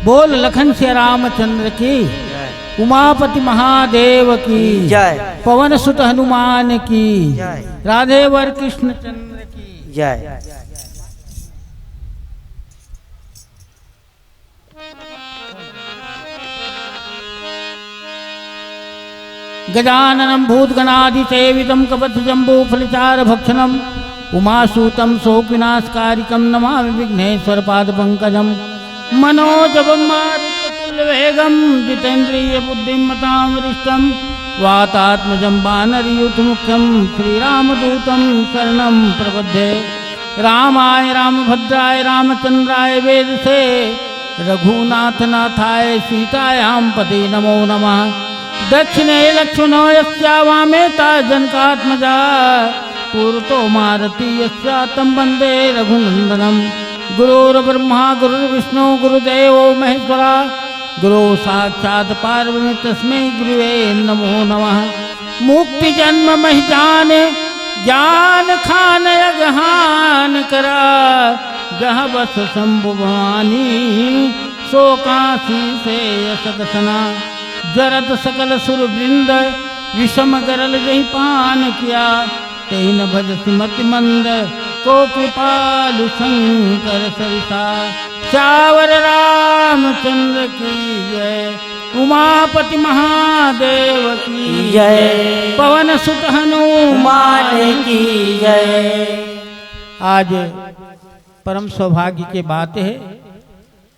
बोल लखन से रामचंद्र की, उमापति महादेव की जय, पवन सुत हनुमान की जय, राधे वर कृष्ण चंद्र की जय। गजाननं भूतगणाधिसेवितं कपथजम्बूफलचारभक्षणम् उमासूतं शोकविनाशकारिकं नमामि विघ्नेश्वरपादपङ्कजं मनोजवं मारुततुल्यवेगं जितेन्द्रियबुद्धिं मतां वरिष्ठं वातात्मजं वानरयूथमुख्यं श्रीरामदूतं शरणं प्रपद्ये। रामाय रामभद्राय रामचन्द्राय वेदसे रघुनाथनाथाय सीतायां पते नमो नमः। दक्षिणे लक्ष्मणो यस्या वामे जनकात्मजा पूर्वतो मारुति यस्या तं वन्दे रघुनन्दनं। गुरुर्ब्रह्मा गुरुर्विष्णु गुरुदेवो महेश्वरा गुरु साक्षात् पार्वती तस्मै गुरुवे नमो नमः। मुक्ति जन्म महिजान ज्ञान खान अगहान करा जह बस शंभु भवानी सो काशी से असकसना। जरत सकल सुर वृंद विषम गरल जही पान किया तेन भज सुमति मंद को कृपालु शंकर सरिता। चावर रामचंद्र की जय, उमापति महादेव की जय, पवन सुत हनुमान की जय। आज परम सौभाग्य के बात है,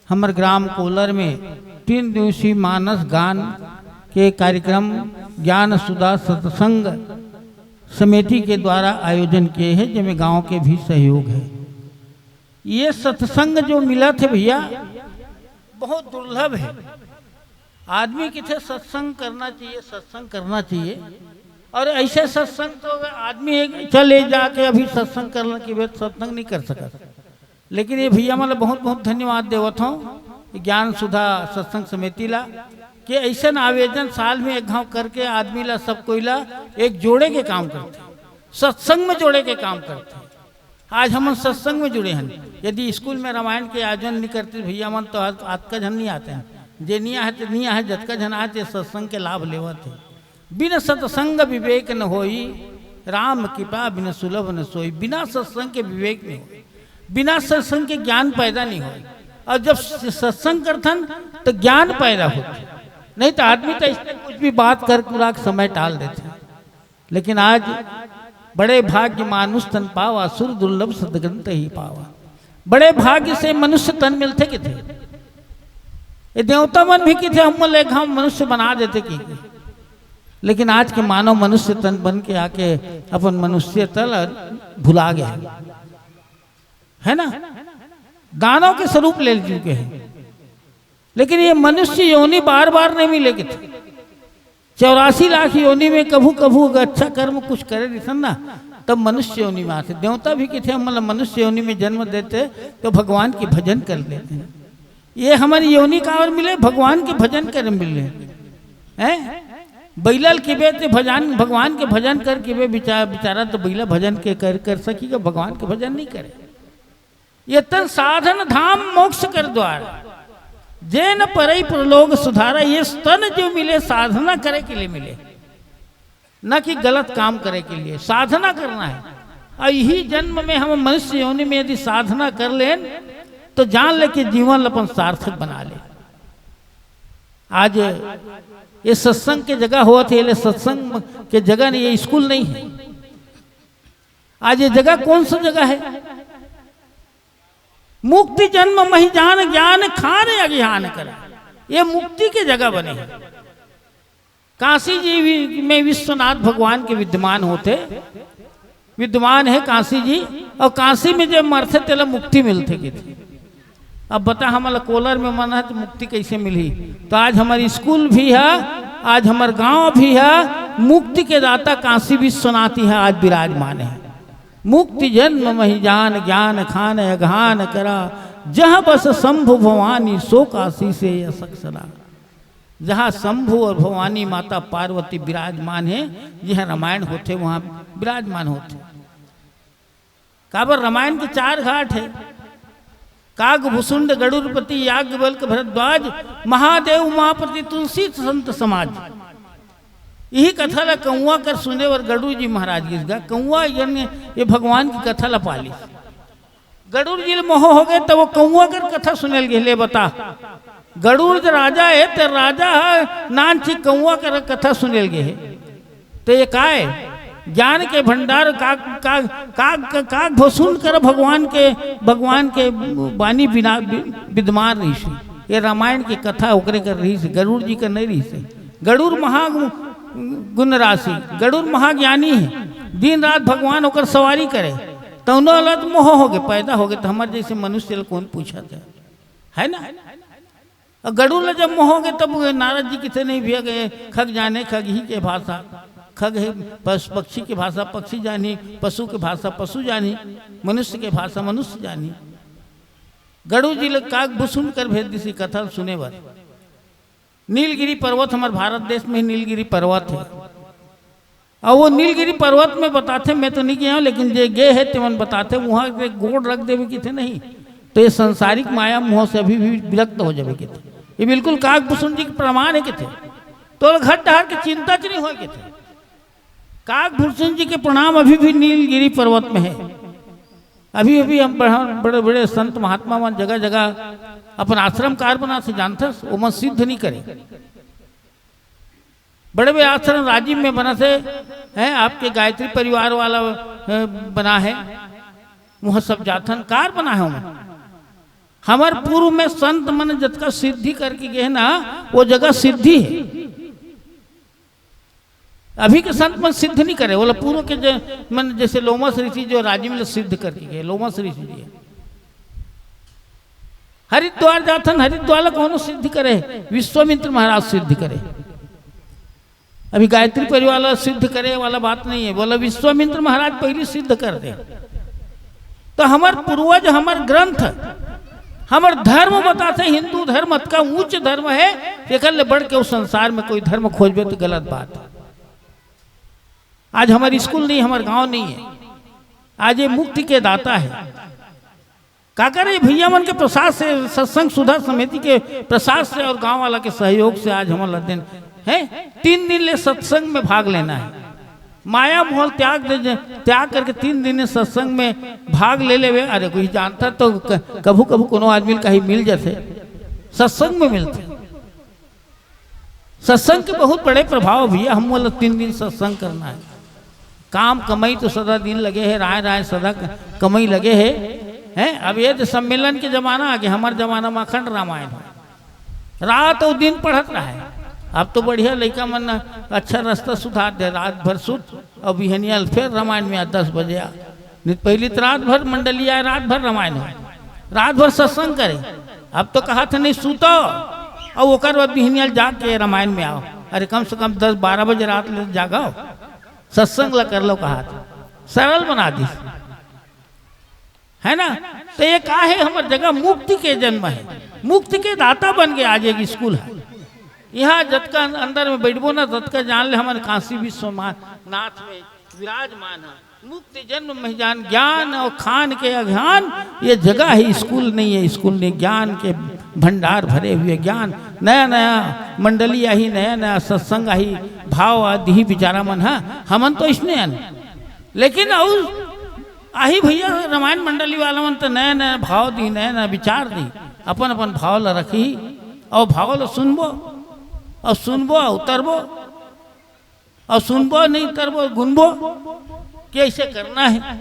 हमारे ग्राम कोलर में 3 दिवसीय मानस गान के कार्यक्रम ज्ञान सुधा सत्संग समिति के द्वारा आयोजन किए हैं, जिसमें गांव के भी सहयोग है। ये सत्संग जो मिला थे भैया बहुत दुर्लभ है। आदमी की थे सत्संग करना चाहिए, सत्संग करना चाहिए, और ऐसे सत्संग तो आदमी एक चले जाके अभी सत्संग करने की बात सत्संग नहीं कर सका। लेकिन ये भैया मतलब बहुत बहुत धन्यवाद देवत हूँ ज्ञान सुधा सत्संग समिति ला कि ऐसा आवेदन साल में एक गाँव करके आदमी ला सब कोई ला एक जोड़े के काम करते, सत्संग में जोड़े के काम करते। आज हम सत्संग में जुड़े हैं। यदि स्कूल में रामायण के आयोजन नहीं करते भैया मन तो आज का जन नहीं आते हैं, जे निया है तो निया है, जतका जन आते सत्संग के लाभ लेवत है। बिना सत्संग विवेक न होई, राम कृपा बिना सुलभ न सोई। बिना सत्संग के विवेक नहीं हो, बिना सत्संग के ज्ञान पैदा नहीं हो, और जब सत्संग करथन तो ज्ञान पैदा होता। नहीं तो आदमी तो इसमें कुछ भी बात कर पूरा समय टाल देते। लेकिन आज बड़े भाग्य मानुष तन पावा, सुर दुर्लभ सदग्रंथ ही पावा। बड़े भाग्य से मनुष्य तन मिलते कि थे, ये देवता मन भी कि थे हम लेखा हम मनुष्य बना देते कि। लेकिन आज के मानव मनुष्य तन बन के आके अपन मनुष्य तल भुला गया है ना, दानव के स्वरूप ले चुके हैं। लेकिन ये मनुष्य योनि बार बार नहीं मिलेगी थे। 84 लाख योनि में कभू कभू अच्छा कर्म कुछ करे दिसन ना तब मनुष्य योनि में आते। देवता भी कि थे मतलब मनुष्य योनि में जन्म देते तो भगवान की भजन कर लेते हैं। ये हमारी योनि का और मिले भगवान के भजन कर मिले हैं। बैलल के बे भजन भगवान के भजन करके वे बेचारा तो बैला भजन के कर सकेगा, भगवान के भजन नहीं करे। ये तन साधन धाम मोक्ष कर द्वार जे न परई प्रलोग सुधारा। ये स्तन जो मिले साधना करे के लिए मिले, न कि गलत काम करे के लिए। साधना करना है, और यही जन्म में हम मनुष्य योनि में यदि साधना कर लें तो जान ले कि जीवन अपन सार्थक बना ले। आज ये सत्संग के जगह हुआ थे, ये सत्संग के जगह नहीं, ये स्कूल नहीं है। आज ये जगह कौन सा जगह है? मुक्ति जन्म मही जान ज्ञान खान अज्ञान करा, ये मुक्ति की जगह बने हैं। काशी जी में विश्वनाथ भगवान के विद्यमान है काशी जी, और काशी में जब मरते तेला मुक्ति मिलते की थी। अब बता हमारा कोलर में मन है तो मुक्ति कैसे मिली? तो आज हमारी स्कूल भी है, आज हमारे गांव भी है, मुक्ति के दाता काशी विश्वनाथ ही है आज विराजमान है। मुक्ति जन्म मही जान ज्ञान खान अघान करा जहाँ बस शंभु भवानी सो काशी से असक्सना। जहाँ शंभु और भवानी माता पार्वती विराजमान है, जहाँ रामायण होते वहाँ विराजमान होते। काबर रामायण के 4 घाट है। कागभुसुंड गरुड़पति याज्ञवल्क्य भरद्वाज महादेव उमापति तुलसी संत समाज। यही कथा ला कौआ कर सुने और गरुड़ जी महाराज गिर कौआ ये भगवान की कथा ला पाली। गरुड़ जी मोह हो गए तो वो कौआ कर कथा सुने लगे। ले बता गरुड़ जो राजा है तो राजा है नान ची कौआ कर कथा सुने लगे है तो ये का है ज्ञान के भंडार काग भसुन कर भगवान के वाणी बिना विद्यमान रही से। ये रामायण की कथा ओकरे कर रही से, गरुड़ जी का नहीं रही से। गरुड़ महा गुण राशि, गरुड़ महाज्ञानी है। दिन रात भगवान होकर सवारी करे तो अलग मोह हो गए पैदा हो गए। तो हमारे जैसे मनुष्य कौन पूछा था है ना। और गरुड़ जब मोह हो गए तब नारद जी किसे नहीं भी गए खग जाने खग ही के भाषा, खग है पक्षी की भाषा पक्षी जानी, पशु की भाषा पशु जानी, मनुष्य की भाषा मनुष्य जानी। गरुड़ जी लोग काग भुसुन कर भेज दी कथा सुने बर। नीलगिरी पर्वत हमारे भारत देश में नीलगिरी पर्वत है और वो नीलगिरी पर्वत में बताते मैं तो नहीं गया हूँ लेकिन जो गए है तो मन बताते वहाँ पे गोड़ रख देवे किथे नहीं तो ये संसारिक माया मोह से अभी भी विरक्त हो जावे किथे। ये बिल्कुल कागभुसुन जी के प्रमाण है किथे तो घट डहार की चिंता च नहीं हो किथे। कागभुसुन जी के प्रणाम अभी भी नीलगिरी पर्वत में है। अभी अभी हम बड़े बड़े संत महात्मा मन जगह जगह अपन आश्रम कार बना से जानते वो मन सिद्ध नहीं करे। बड़े बड़े आश्रम राजीव में बना से है आपके गायत्री परिवार वाला बना है वह सब जाथन कार बना है। हमार पूर्व में संत मन जतका सिद्धि करके गए ना वो जगह सिद्धि है। अभी के संत मन सिद्ध नहीं करे बोला पूर्व के जो मन जैसे लोमस ऋषि जो राजीव में सिद्ध करके गए लोमस ऋषि जी हरिद्वार जाथन हरिद्वार कौन सिद्ध करे विश्वामित्र महाराज सिद्ध करे। अभी गायत्री परिवार वाला सिद्ध करे वाला बात नहीं है बोला विश्वामित्र महाराज पहले सिद्ध कर दे। तो हमार पूर्वज हमार ग्रंथ हमार धर्म बताते हिंदू धर्म का उच्च धर्म है एक बढ़ के उस संसार में कोई धर्म खोजबे तो गलत बात है। आज हमारी स्कूल नहीं हमारे गांव नहीं है आज ये मुक्ति के दाता है। का करे भैया मन के प्रसाद से सत्संग सुधा समिति के प्रसाद से और गांव वाला के सहयोग से आज हमारा दिन है 3 दिन ले सत्संग में भाग लेना है। माया मोह त्याग करके 3 दिन सत्संग में भाग ले ले। अरे कोई जानता तो कभू कभू कोनो आदमी कहीं मिल जाते सत्संग में मिलते। सत्संग के बहुत बड़े प्रभाव भैया हम बोला 3 दिन सत्संग करना है। काम कमाई तो सदा दिन लगे है राय राय सदा कमाई लगे है हैं। अब ये सम्मेलन के जमाना आ गया हमारे जमाना में अखंड रामायण है रात और दिन पढ़त रहा है। अब तो बढ़िया लड़का मन अच्छा रास्ता सुधार दे रात भर सुत और बिहनिया फिर रामायण में 10 बजे आ नहीं पहली तो रात भर मंडली आए रात भर रामायण हो रात भर सत्संग करे। अब तो कहा था नहीं सूतो और वो कर बिहनिया जाके रामायण में आओ। अरे कम से कम 10-12 बजे रात ले जागाओ सत्संग ला कर लो कहा था सरल बना दी है ना। तो ये का है हमारी जगह मुक्ति के जन्म है मुक्ति के दाता बन गए। आज एक स्कूल है यहाँ जतका अंदर में बैठबो ना ततका जान ले हमारे काशी विश्वनाथ में विराजमान है। मुक्ति जन्म में जान ज्ञान और खान के अज्ञान ये जगह है स्कूल नहीं है। स्कूल ने ज्ञान के भंडार भरे हुए ज्ञान नया नया मंडली आई नया नया सत्संग आई भाव आदि विचारा मन है हमन तो इसने लेकिन और आही भैया रामायण मंडली वाला मन तो नया नया भाव दी नया नया विचार दी अपन अपन भाव ला रखी और भाव ला सुनबो और सुनबो उतरबो और सुनबो नहीं उतरबो गुनबो कैसे करना है।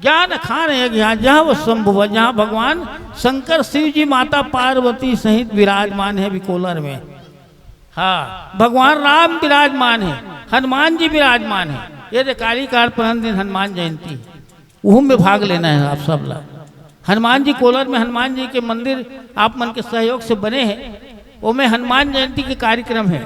ज्ञान खान है जहाँ वो संभव जहाँ भगवान शंकर शिव जी माता पार्वती सहित विराजमान है विकोलर में। हाँ भगवान राम विराजमान है हनुमान जी विराजमान है। ये काली कार दिन हनुमान जयंती वह में भाग लेना है आप सब लोग। हनुमान जी कोलर में हनुमान जी के मंदिर आप मन के सहयोग से बने हैं वो में हनुमान जयंती के कार्यक्रम है।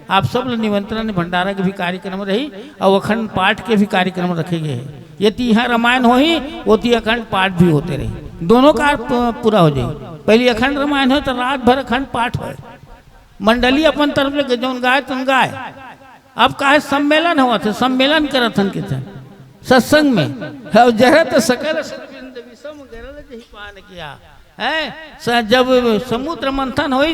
आप सब लोग निमंत्रण भंडारा के भी कार्यक्रम रही और अखंड पाठ के भी कार्यक्रम रखे गए हैं। ये यहाँ रामायण हो ही वो अखंड पाठ भी होते रहे दोनों का पूरा हो जाए। पहले अखंड रामायण हो तो रात भर अखंड पाठ हो मंडली अपन तरफ ले जो गाय तुम गाय। अब का सम्मेलन हुआ था सम्मेलन करत हन के सत्संग में जरा तो सकल पान किया है। जब समुद्र मंथन हुई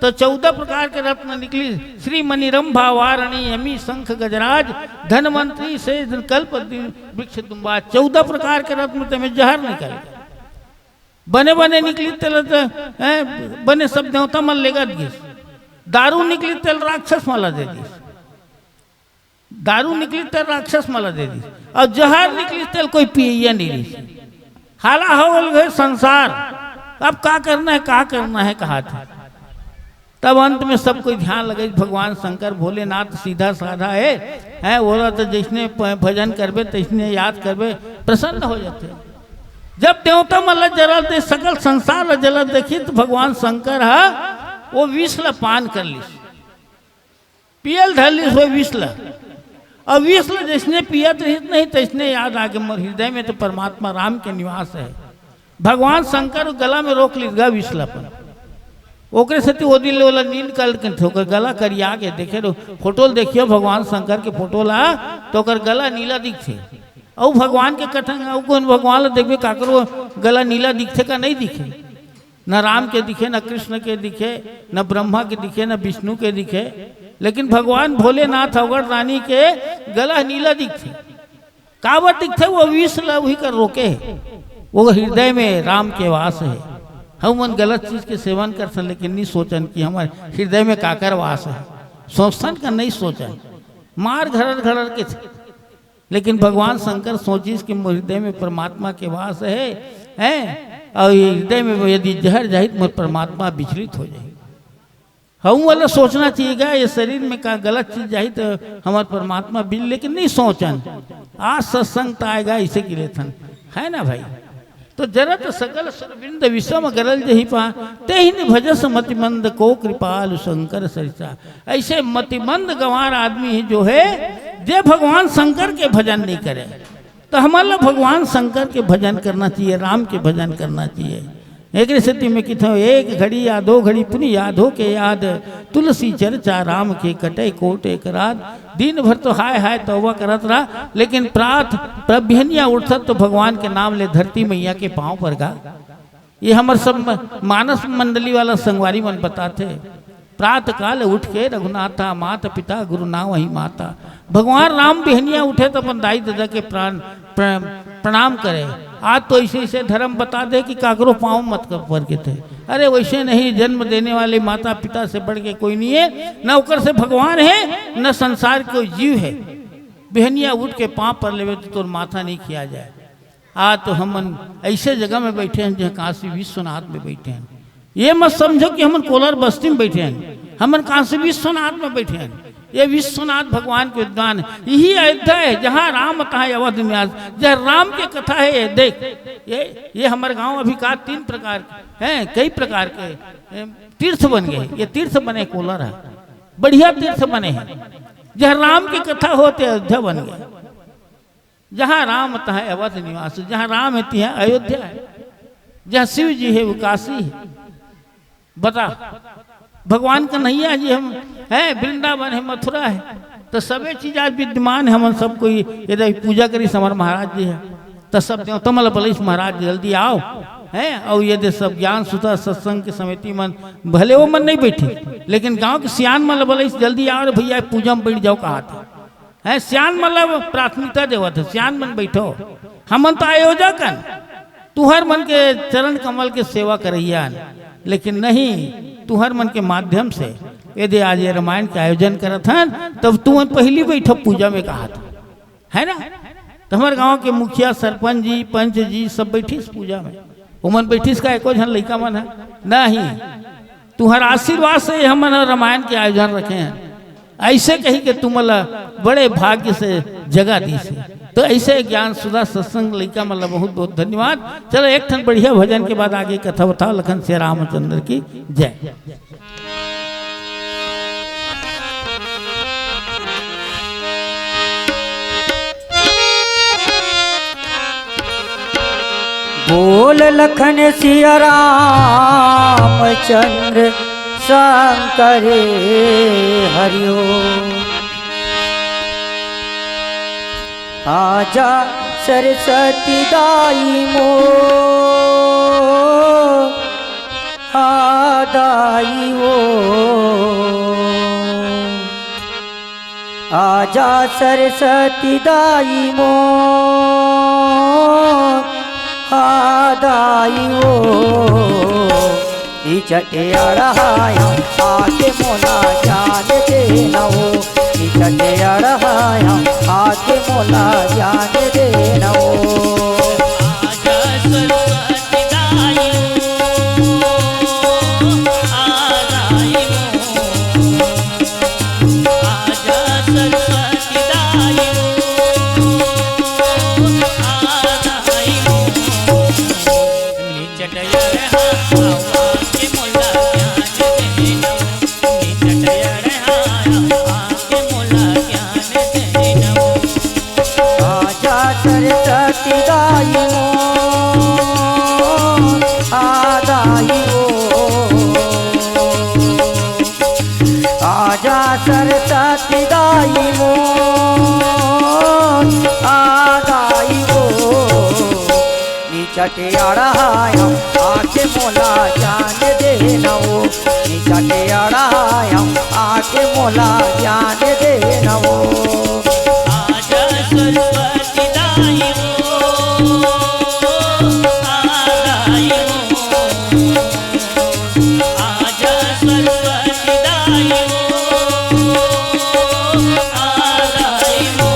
तो 14 प्रकार के रत्न निकली। श्री मणिरंभा वारणी यमी शंख गजराज धनवंतरी से कल्प वृक्ष दुम्बा। 14 प्रकार के रत्न तुम्हें जहर निकल बने बने निकली तेल बने सब देवता मन लेगा दिस। दारू निकली तेल राक्षस माला दे दी। दारू निकली तेल राक्षस माला दे दी। और जहर निकली तेल कोई पिए नहीं रही। हाला हो गए संसार। अब क्या करना है कहा था। तब अंत में सब कोई ध्यान लगे भगवान शंकर भोलेनाथ सीधा साधा है बोला तो जिसने भजन करबे तैसने याद करबे प्रसन्न हो जाते। जब देवता मल जल दे सकल संसार जल देखी तो भगवान शंकर है वो विषल पान कर ली पियल धर ली वो विषल। और विषल जिसने पिया तो नहीं तैसने याद आगे मोर हृदय में तो परमात्मा राम के निवास है। भगवान शंकर गला में रोक लीजिएगा विषलापन। ओकरे सती वो दिन वाला नींद कर गला करिया के देखे फोटो देखियो भगवान शंकर के फोटो ला तो गला नीला दिखते। और भगवान के कथन कौन भगवान देखबे काकरो गला नीला दिखते का नहीं दिखे। न राम के दिखे न कृष्ण के दिखे न ब्रह्मा के दिखे न विष्णु के दिखे। लेकिन भगवान भोलेनाथ अवगढ़ रानी के गला नीला दिखते। कावत दिखते वो विष वही कर रोके है। वो हृदय में राम के वास है। हम मन गलत चीज के सेवन कर सकते लेकिन नहीं सोचन कि हमारे हृदय में काकर वास है। सोचन का नहीं सोचन मार घड़र के थे। लेकिन भगवान शंकर सोचिस कि हृदय में परमात्मा के वास है और हृदय में यदि जहर जाए तो परमात्मा विचलित हो जाए। हम वाला सोचना चाहिएगा ये शरीर में का गलत चीज जाए तो हमारे परमात्मा बिल लेकिन नहीं सोचन। आज सत्संग तो आएगा इसे के लिए थन है ना भाई। तो जरत सकल सुरविंद विषम गरल जही पा ते ही भजस मतिमंद को कृपाल शंकर सरिता। ऐसे मतिमंद गंवार आदमी जो है जे भगवान शंकर के भजन नहीं करे। तो हमारा भगवान शंकर के भजन करना चाहिए राम के भजन करना चाहिए। एक स्थिति में कितो एक घड़ी या 2 घड़ी पुनि याद हो के याद तुलसी चर्चा राम के कटे कोट एक रात। दिन भर तो हाय तौबा करत रहा लेकिन प्रात प्रभ्यनिया उठत तो भगवान के नाम ले धरती मैया के पांव पर गा। ये हमारे सब मानस मंडली वाला संगवारी मन बताते। प्रात काल उठ के रघुनाथा माता पिता गुरु नाम वही माता। भगवान राम बिहनिया उठे तो अपन दाई दादा के प्रणाम करे। आज तो ऐसे धर्म बता दे कि काकरो पाँव मत कर के थे। अरे वैसे नहीं जन्म देने वाले माता पिता से बढ़ के कोई नहीं है। न उकर से भगवान है न संसार कोई जीव है। बिहनिया उठ के पाँव पर लेवे तो तोर माथा नहीं किया जाए। आज तो हम ऐसे जगह में बैठे हैं जहाँ काशी विश्वनाथ में बैठे हैं। ये मत समझो कि हम कोलार बस्ती में बैठे हैं। हम काशी विश्वनाथ में बैठे हैं। ये विश्वनाथ भगवान के उद्यान यही अयोध्या है जहाँ राम तहाँ अवध निवास। जहाँ राम के कथा है ये देख ये हमारे गांव अभी का 3 प्रकार हैं कई प्रकार के तीर्थ बन गए। ये तीर्थ बने कोलार है बढ़िया तीर्थ बने हैं। जहाँ राम की कथा होते अयोध्या बन गए। जहाँ राम तहाँ अवध निवास। जहाँ राम है तिहाँ अयोध्या है। जहाँ शिव जी है वो काशी है। बता भगवान का नैया जी हम है वृंदावन है मथुरा है। तो सबे चीज आज विद्यमान है। हम सब कोई यदि पूजा करी हमारे महाराज जी है तो सब देवता मतलब बोले महाराज जल्दी आओ है। और यदि सब ज्ञान सुधा सत्संग की समिति मन भले वो मन नहीं बैठी लेकिन गांव के सियान मतलब बोले जल्दी आओ भैया पूजा में बैठ जाओ कहा था है। सियान मतलब प्राथमिकता देवा था सियान मन बैठो। हम तो आयोजक तुहर मन के चरण कमल के सेवा करैया लेकिन नहीं तुहर मन के माध्यम से यदि आज ये रामायण के आयोजन करत हन तब तू पहली बैठक पूजा में कहा था है ना। तो हमारे गांव के मुखिया सरपंच जी पंच जी सब बैठीस पूजा में। उमन बैठीस का एको झन लड़का मन है नहीं। तुहर आशीर्वाद से हम रामायण के आयोजन रखे हैं। ऐसे कही कि तुम बड़े भाग्य से जगह दी से। तो ऐसे ज्ञान सुधा सत्संग लड़का मतलब बहुत बहुत धन्यवाद। चलो एक ठन बढ़िया भजन के बाद आगे कथा बताओ। लखन से रामचंद्र की जय। बोल लखन सिया रामचंद्र शंकर हरिओ। आजा सरस्वती दाई मो दाई वो आजा सरस्वती दाई मो दाई वो चटे अड़हाया आके मोला जान दे नवो चटे अड़हाया आके मोला जान दे नवो आजा सरस्वती दाई आदाई मो आजा सरस्वती दाई आदाई मो निचटयर हवा के मोला ज्ञान देना निचटयर हवा के मोला ज्ञान देना आजा सरस्वती दाई मो आदाई वो आजा सरस्वती दाई मो आदाई वो चटे अड़हाया आके मोला जान दे नवो चटे अड़हाया आके मोला जान दे नवो आजा सरस्वती दाई वो आदाई वो आजा सरस्वती दाई वो आदाई वो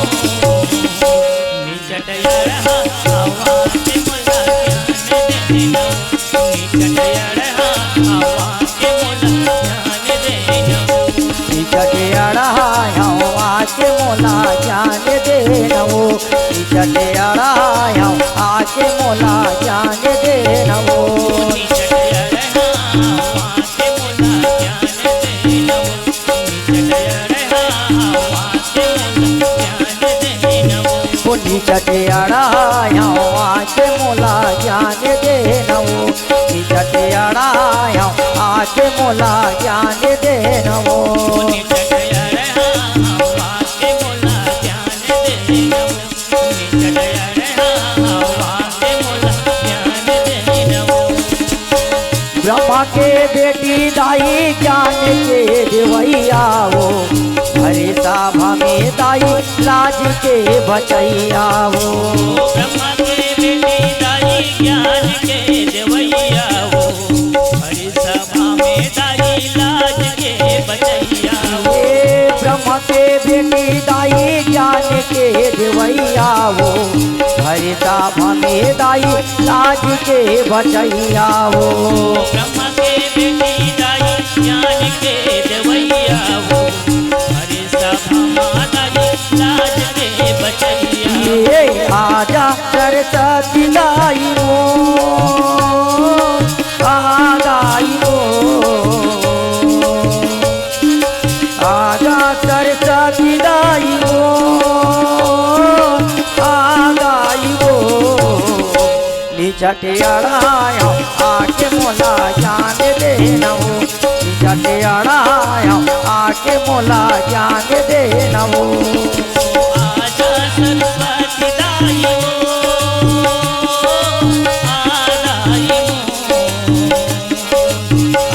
निचटयर हवा के मोला ज्ञान देना निचटयर हवा के मोला ज्ञान देना चटे अड़हाया आके मोला जान दे नवो चटे अड़हाया आके मोला जान दे नवो निचटयर हवा के मोला ज्ञान देना निचटयर हवा के मोला ज्ञान देना पुनी चटे अड़हाया आके मोला जान दे नवो चटे अड़हाया आके मोला जान दे नवो निचटयर हवा के मोला ज्ञान देना निचटयर हवा के मोला ज्ञान देना ब्रह्मा के बेटी दाई ज्ञान के देवैया वो हरे साभा में दाई लाज के बचैया वो ब्रह्मा के बेटी दाई ज्ञान के देवैया वो हरि सभा में दाई लाज के बचैया वो ये ब्रह्मा के बेटी दाई ज्ञान के देवैया वो हरे साभा में दाई लाज के बचैया वो ब्रह्मा के बेटी दाई ज्ञान के देवैया वो हरि सभा में दाई लाज के बचैया ये आजा सरस्वती दाई वो दाई वो आजा सरस्वती दाई वो दाई वो चटे अड़हाया आके मोला जान दे नवो चटे अड़हाया आके मोला जान दे नवो आजा सरस्वती दाई वो आदाई वो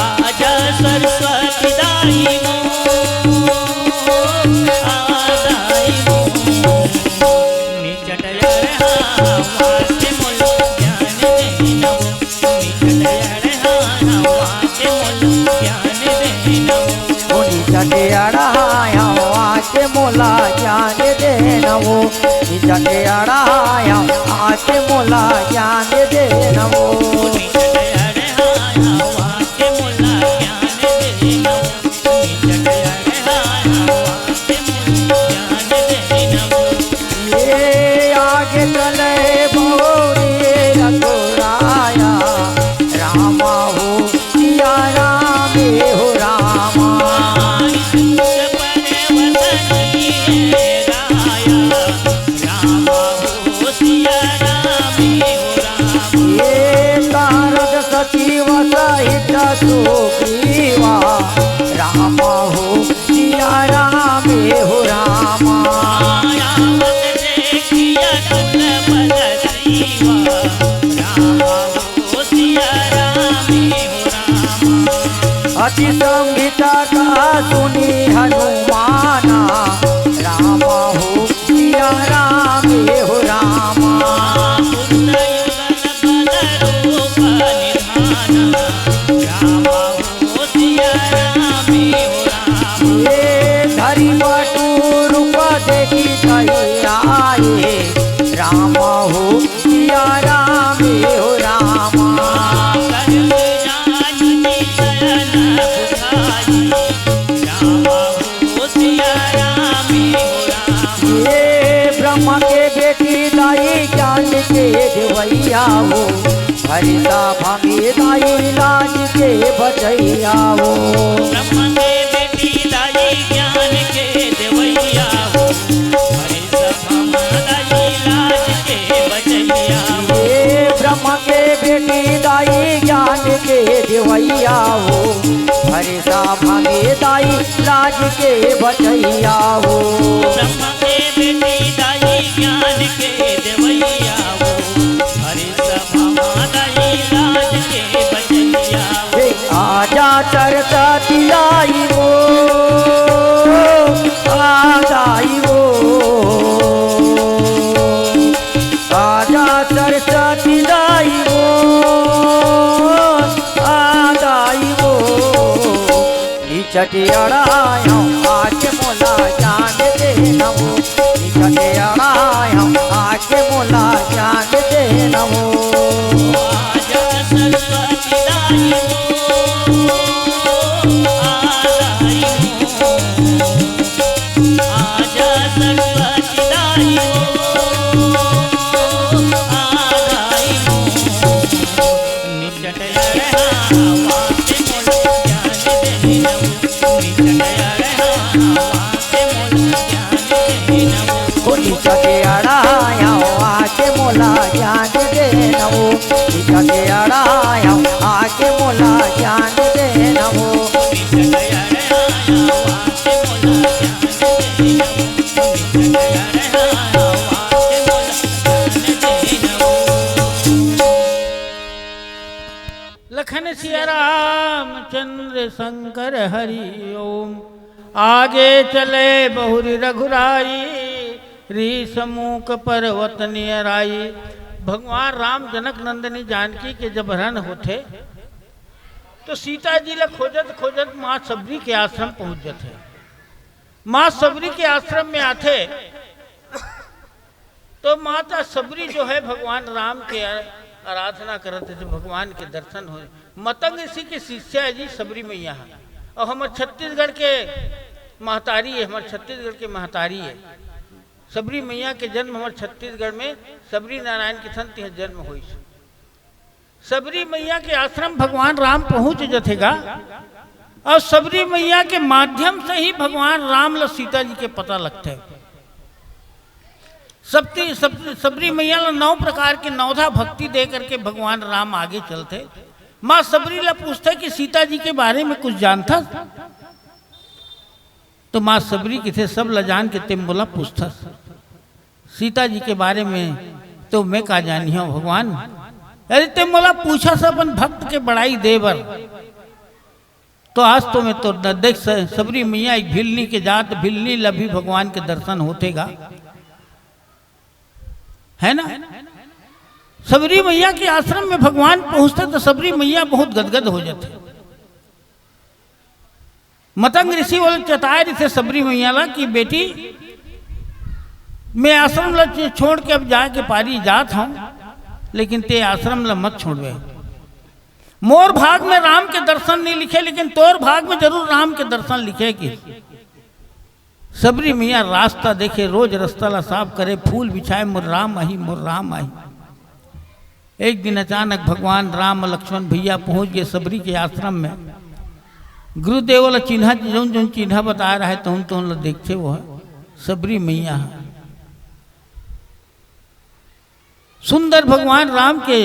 आजा सरस्वती दाई वो आदाई वो निचटयर हवा के मोला ज्ञान देना निचटयर हवा के मोला ज्ञान देना चटे अड़हाया आके मोला जान दे नवो चटे अड़हाया आके मोला जान दे नवो निचटयर हवा के मोला ज्ञान देना निचटयर हवा के मोला ज्ञान देना ये आगे चले बोरे रघुराया रामा हो सिया राम हो रामा ये तारा अति संहिता का सुनी हनुमाना राम हो सिया राम हो रामा धरी बटू रूप देखी कही आए राम हो सिया राम हो रामा ब्रह्मा के बेटी दाई ज्ञान के देवैया हो हरिता भामी दाई लाज के बचैया हो ब्रह्मा के बेटी दाई ज्ञान के देवैया हो हरिता भामी लाज के बचैया हो ब्रह्मा के बेटी दाई ज्ञान के देवैया हो हरिता भामी दाई लाज के बचैया हो ब्रह्मा के बेटी दाई ज्ञान के देवैया हो हरिता भामी लाज के बचैया हो आजा सरस्वती आई वो आई वो आजा सरस्वती आई वो आई वो चटियाड़ाया आके मोला जान दे नमो चटियाड़ाया आके मोला जान दे नमो आजा सरस्वती दाई आजा सरस्वती दाई चटियाड़ाया आके मोला जान दे नमो चटियाड़ाया आके मोला जान दे नमो लखन सिया राम चंद्र शंकर हरि ओम। आगे चले बहुरी रघुराई री समूक पर्वत नियराई। भगवान राम जनक नंदनी जानकी के जब हरण होते तो सीता जी ला खोजत खोजत माँ सबरी के आश्रम पहुंच जाते। माँ सबरी के आश्रम में आते तो माता सबरी जो है भगवान राम के आराधना करते थे, भगवान के दर्शन हो। मतंग ऋषि के शिष्या है जी सबरी मैया है और हमारे छत्तीसगढ़ के महतारी है, हमारे छत्तीसगढ़ के महतारी है। सबरी मैया के जन्म हमारे छत्तीसगढ़ में सबरी नारायण के संत यहाँ जन्म हुई। सबरी मैया के आश्रम भगवान राम पहुंच जथेगा और सबरी मैया के माध्यम से ही भगवान राम ल सीता जी के पता लगते। सबरी मैया ला 9 प्रकार के 9धा भक्ति दे करके भगवान राम आगे चलते। माँ सबरी ला पूछते कि सीता जी के बारे में कुछ जानता तो माँ सबरी के थे सब लजान के तेम बोला पूछता सीता जी के बारे में तो मैं का जानी हूँ भगवान। अरे तेम बोला पूछा सब अपन भक्त के बड़ाई देवर। तो आज तो मैं तो देख सबरी मैया एक भिलनी के जात भिलनी लभी भगवान के दर्शन होतेगा है ना। सबरी मैया के आश्रम में भगवान पहुंचते तो सबरी मैया बहुत गदगद हो जाते। मतंग ऋषि बोले चताए थे सबरी मैया ला कि बेटी मैं आश्रम ला छोड़ के अब जाके पारी जात हूं, लेकिन ते आश्रम ला मत छोड़वे। मोर भाग में राम के दर्शन नहीं लिखे, लेकिन तोर भाग में जरूर राम के दर्शन लिखे कि सबरी मैया रास्ता देखे, रोज रास्ता ला साफ करे, फूल बिछाए, मोर राम आई मोर राम आई। एक दिन अचानक भगवान राम लक्ष्मण भैया पहुंच गए सबरी के आश्रम में। गुरुदेव ला चिन्हा जो जो चिन्हा बता रहा है तो उन देखते वो है सबरी मैया। सुंदर भगवान राम के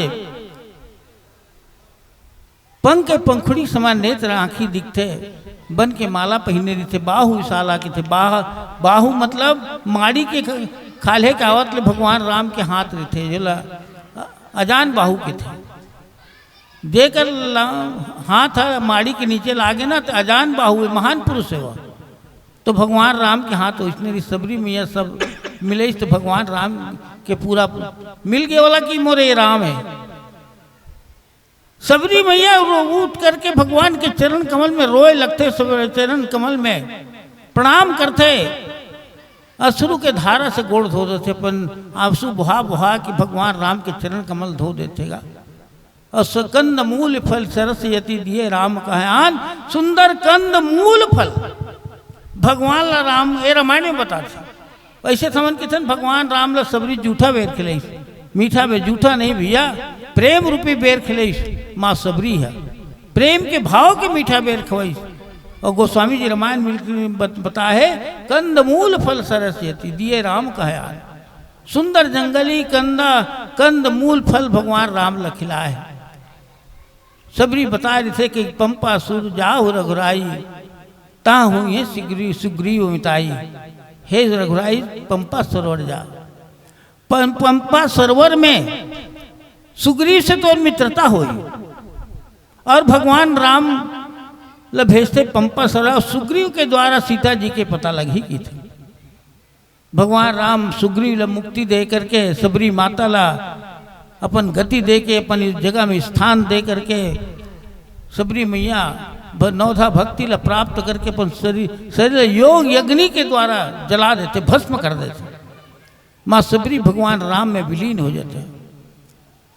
पंख पंखुड़ी समान नेत्र आंखी दिखते, बन के माला पहने रहते, बाहु विशाला के थे। बाहु मतलब माड़ी के खाले के आवत ले भगवान राम के हाथ रहते जो अजान बाहु के थे। देकर हाथ माड़ी के नीचे लागे ना तो अजान बाहु महान पुरुष है वह। तो भगवान राम के हाथ उसने सबरी मैया सब मिले तो भगवान राम के पूरा मिल गया वाला कि मोरे राम है। सबरी मैया उठ करके भगवान के चरण कमल में रोए लगते, चरण कमल में प्रणाम करते, अश्रु के धारा से गोड़ धो देते, अपन आंसू बुहा बुहा कि भगवान राम के चरण कमल धो देतेगा। और कंद मूल फल सरस यति दिए राम कहयान, सुंदर कंद मूल फल भगवान ला राम ये रामायण में बताते। ऐसे समझ के थे भगवान राम ला सबरी जूठा बेर खिलाई, मीठा बे जूठा नहीं भैया, प्रेम रूपी बेर खिलाई माँ सबरी है, प्रेम के भाव के मीठा बेर खवाई। और गोस्वामी जी रामायण में बताए कंद मूल फल सरस यति दिए राम कहयान, सुंदर जंगली कंद मूल फल भगवान राम ला खिलाए। सबरी बता रहे थे कि पंपा सुर जाहु रघुराई, ताहू ये सुग्रीव मिताई। हे रघुराई पंपा सरोवर जा, पंपा सरोवर में सुग्रीव से तो मित्रता हुई और भगवान राम ल भेजते पंपा सरोवर। सुग्रीव के द्वारा सीता जी के पता लग ही की थी। भगवान राम सुग्रीव ला मुक्ति दे करके, सबरी माता ला अपन गति दे के, अपन इस जगह में स्थान दे करके, सबरी मैया नवधा भक्ति ला प्राप्त करके अपन शरीर योग यज्ञ के द्वारा जला देते, भस्म कर देते। माँ सबरी भगवान राम में विलीन हो जाते।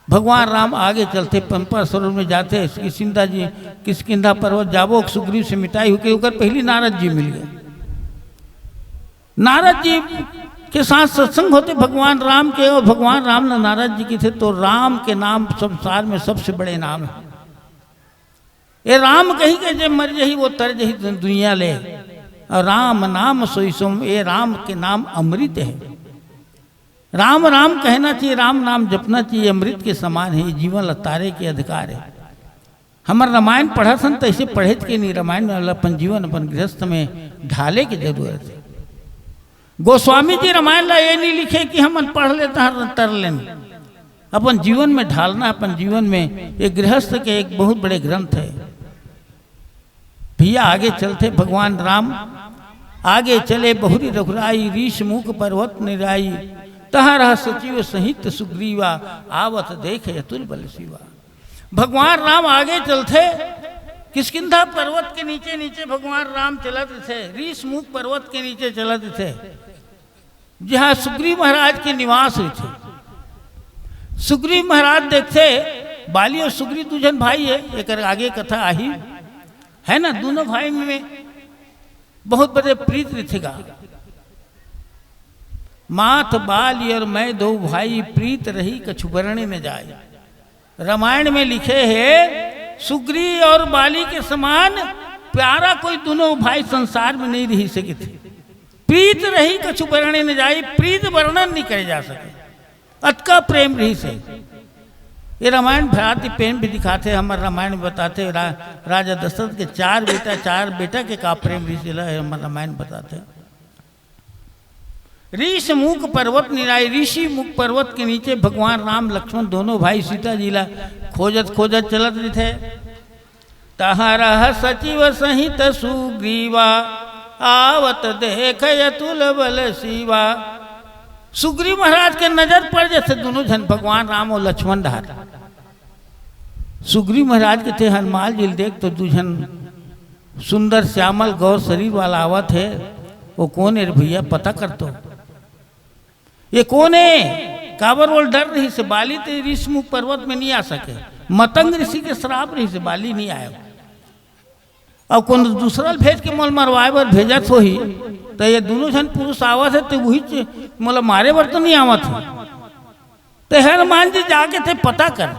भगवान राम आगे चलते, पंपा सरोवर में जाते, किष्किंधा जी किष्किंधा पर्वत जाबो सुग्रीव से मिटाई होकर होकर पहली नारद जी मिल गए। नारद जी के साथ सत्संग होते भगवान राम के, और भगवान राम ना नारद जी के थे। तो राम के नाम संसार में सबसे बड़े नाम है। ये राम कहीं के जब मर जही वो तर जही दुनिया ले, और राम नाम सोई सोम, ये राम के नाम अमृत है। राम राम कहना चाहिए, राम नाम जपना चाहिए, अमृत के समान है, जीवन लतारे के अधिकार है। हमारा रामायण पढ़ा सन तो ऐसे पढ़े के नहीं, रामायण अपन जीवन अपन गृहस्थ में ढाले की जरूरत है। गोस्वामी जी रामायण ला ये नहीं लिखे कि हम पढ़ लेता तर लें, अपन जीवन में ढालना, अपन जीवन में एक गृहस्थ के एक बहुत बड़े ग्रंथ है। भैया आगे चलते भगवान राम आगे चले, बहुरी रघुराई रीश मुख पर्वत निराई, तहारा सचिव सहित सुग्रीवा, आवत देखे अतुल बल शिवा। भगवान राम आगे चलते, किष्किंधा पर्वत के नीचे नीचे भगवान राम चलते थे, रीश मुख पर्वत के नीचे चलते थे, जहाँ सुग्रीव महाराज के निवास हुए थे। सुग्रीव महाराज देखते, बाली और सुग्रीव दूजन भाई है, एक आगे कथा आई है ना, दोनों भाई में बहुत बड़े प्रीत रिथेगा। मात बाली और मैं दो भाई, प्रीत रही कछु वर्णे न जाए। रामायण में लिखे है सुग्रीव और बाली के समान प्यारा कोई दोनों भाई संसार में नहीं रह सके थे। प्रीत रही कछु वर्णे न जाए, प्रीत वर्णन नहीं करे जा सके, अतका प्रेम रही से। ये रामायण भराती प्रेम भी दिखाते, हमारे रामायण में बताते राजा दशरथ के चार बेटा के का प्रेम रही से हमारे रामायण बताते। ऋष मुख पर्वत निराई, ऋषि मुख पर्वत के नीचे भगवान राम लक्ष्मण दोनों भाई सीता जी ला खोजत खोजत चलत रहे थे। तहारा सचिव सहित सुग्रीवा, आवत देख अतुल बल शिवा। सुग्रीव महाराज के नजर पड़ जैसे दोनों जन भगवान राम और लक्ष्मण ढार। सुग्रीव महाराज के थे हनुमान जी देख तो दूजन सुंदर श्यामल गौर शरीर वाला आवत है। वो कौन है भैया, पता कर तो ये कौन है। काबर बोल डर रही से, बाली तो ऋषमुख पर्वत में नहीं आ सके, मतंग ऋषि के श्राप रही से बाली नहीं आया। और कौन दूसरा भेज के मोल मरवाए बर भेजा तो ही, तो ये दोनों जन पुरुष आवत है तो वही मतलब मारे बर तो नहीं आवत है। तो हनुमान जी जाके थे पता कर,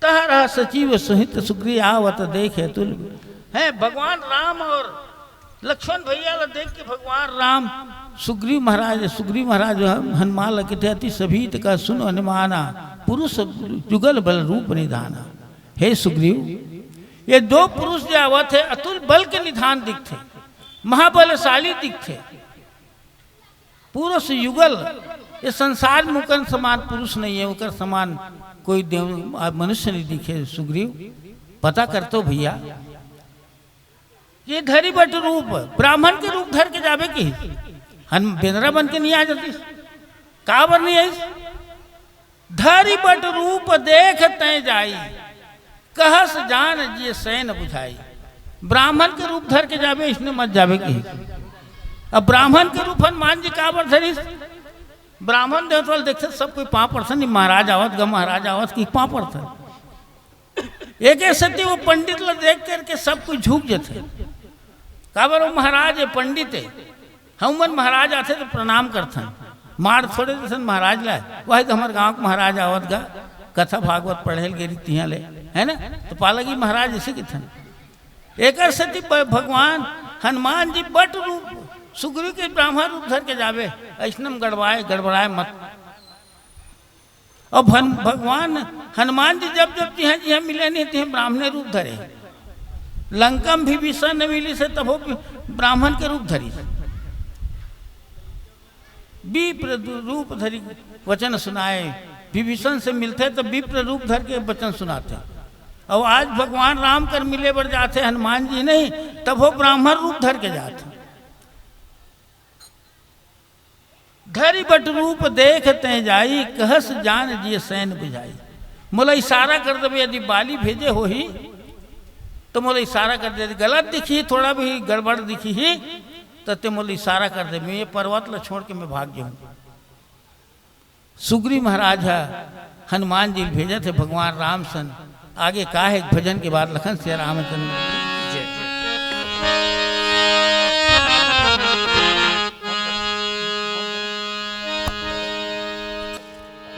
तहरा सचिव सहित सुग्रीव आवत देखे तुल है। भगवान राम और लक्ष्मण भैया ला देख के भगवान राम सुग्रीव महाराज हनुमान लगे थे, अति सभीत का सुन हनुमाना, पुरुष जुगल बल रूप निधाना। हे सुग्रीव, ये दो पुरुष जो आवत है अतुल बल के निधान दिखते, महाबलशाली दिखते, पुरुष युगल। ये संसार में उकर समान पुरुष नहीं है, उकर समान कोई देव मनुष्य नहीं दिखे सुग्रीव, पता करते हो भैया। ये धरी बट रूप ब्राह्मण के रूप धर के जावे की हम बेदरा बन के नहीं आ जाती, काबर नहीं आई। धरी बट रूप देख तय जाई, कहस जान ये सैन बुझाई। ब्राह्मण के रूप धर के जावे, इसने मत जावे की। अब ब्राह्मण के रूप हनुमान जी काबर धरी, ब्राह्मण देवतल देखते सब कोई पाँव पड़सन, महाराज आवत ग महाराज आवत की पाँव पड़ता। एक सती वो पंडित ला देख करके सब कुछ झुक जाते, काबर वो महाराज है पंडित है, हम मन महाराज आते तो प्रणाम करते, मार थोड़े जैसे महाराज ला वही तो हमारे गाँव के महाराज आवत गा, कथा भागवत पढ़े गेरी तिहा ले, है ना। तो पालगी महाराज ऐसे की थन। एक सती भगवान हनुमान जी बट रूप सुग्रीव के ब्राह्मण रूप धर के जावे, ऐसनम गड़बड़ाए मत। अब भगवान हनुमान जी जब जब जी मिले नहीं थे ब्राह्मण रूप धरे, लंकम भी विषय न मिली से तब ब्राह्मण के रूप धरी, विप्र रूप धरी वचन सुनाए। विभीषण से मिलते तो विप्र रूप धर के वचन सुनाते। और आज भगवान राम कर मिले बर जाते हनुमान जी नहीं, तब वो ब्राह्मण रूप धर के जाते। धरी बट रूप देखते जाई, कहस जान जी सैन बुझाई। मोला इशारा कर दे, यदि बाली भेजे हो ही तो मोला इशारा कर दे, गलत दिखी थोड़ा भी गड़बड़ दिखी ही तो ते मोला इशारा कर दे, मैं ये पर्वत ला छोड़ के मैं भाग जाऊँ। सुग्रीव महाराज है हनुमान जी भेजे थे भगवान राम सन। आगे का है भजन के बाद लखन से रामचंद्र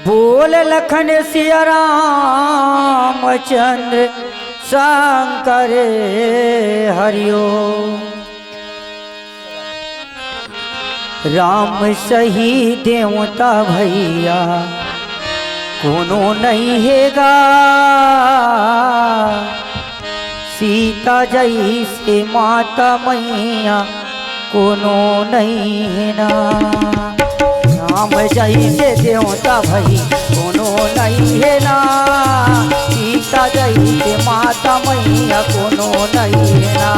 बोल लखन सिया रामचंद्र शंकर हरिओ। राम सही देवता भैया कोनो नहीं हैगा, सीता जैसे माता मैया कोनो नहीं है ना। राम जैसे देवता भई कोनो नहीं है ना, सीता जैसे माता मैया कोनो नहीं है ना।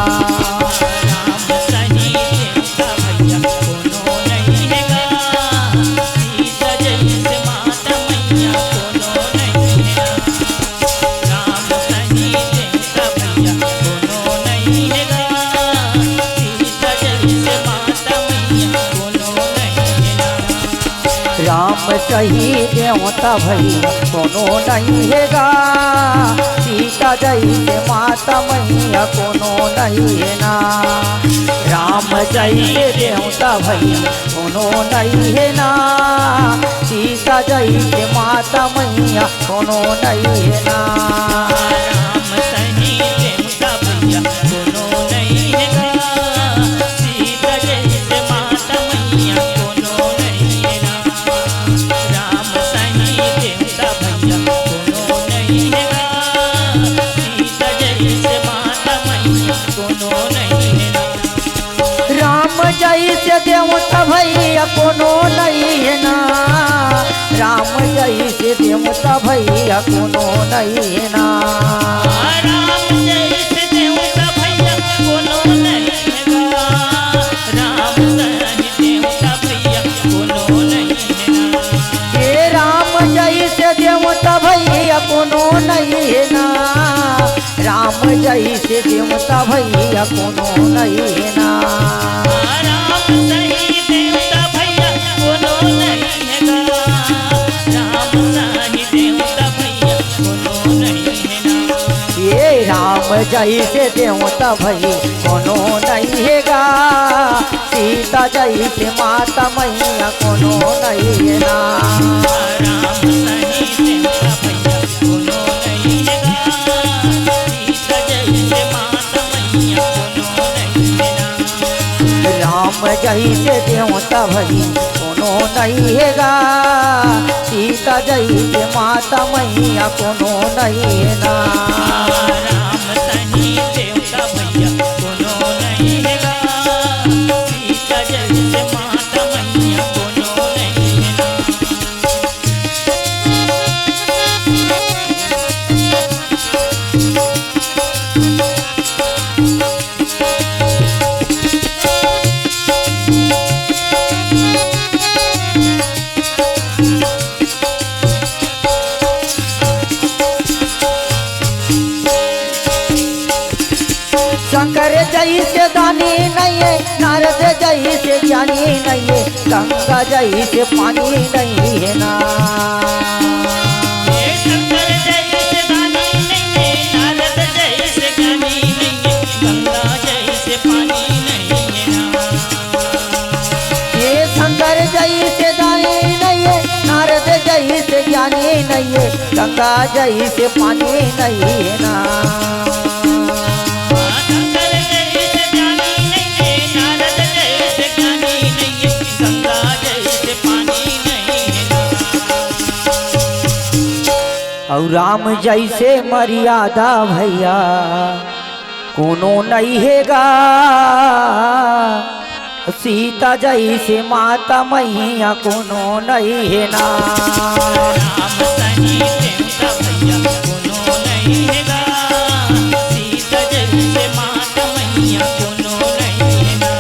सही देवता भई कोनो नहीं हैगा, सीता जैसे माता मैया कोनो नहीं है ना। राम जैसे देवता भई कोनो नहीं है ना, सीता जैसे माता मैया कोनो नहीं है ना। राम सही देवता भैया कोनो नहीं हैगा, सीता जैसे माता मैया कोनो नहीं है ना। राम सही देवता भैया कोनो नहीं हैगा, सीता जैसे माता मैया कोनो नहीं है ना। राम जैसे देवता भैया कोनो नहीं है ना, राम जैसे देवता भैया कोनो नहीं है ना। राम जैसे देवता भैया कोनो नहीं हैगा, राम सही देवता भैया कोनो नहीं है ना। हे राम जैसे देवता भैया कोनो नहीं है ना, राम जैसे देवता भैया कोनो नहीं है ना। राम सही देवता भैया कोनो नहीं हैगा, राम सही देवता भैया कोनो नहीं है ना। ये राम जैसे देवता भई कोनो नहीं हैगा, सीता जैसे माता मैया कोनो नहीं है ना। राम सही देवता भैया कोनो नहीं हैगा, सीता जैसे माता मैया कोनो नहीं है ना। राम जैसे देवता भई कोनो नहीं हैगा, सीता जैसे माता मैया कोनो नहीं है ना। राम सही देवता भैया कोनो नहीं हैगा, सीता जैसे माता मैया कोनो नहीं है ना। शंकर जैसे दानी नहीं है, नारद जैसे ज्ञानी नहीं है, गंगा जैसे पानी नहीं है ना। ये शंकर जैसे दानी नहीं है, नारद जैसे ज्ञानी नहीं है, गंगा जैसे पानी नहीं है ना। ये शंकर जैसे दानी नहीं है, नारद जैसे ज्ञानी नहीं है, गंगा जैसे पानी नहीं है ना। शंकर जैसे ज्ञानी नहीं है, नारद जैसे ज्ञानी नहीं है, गंगा जैसे पानी नहीं है ना। और राम जैसे मर्यादा भैया कोनो नहीं हैगा, सीता जैसे माता मैया कोनो नहीं है ना। राम सही देवता भैया कोनो नहीं हैगा, सीता जैसे माता मैया कोनो नहीं है ना।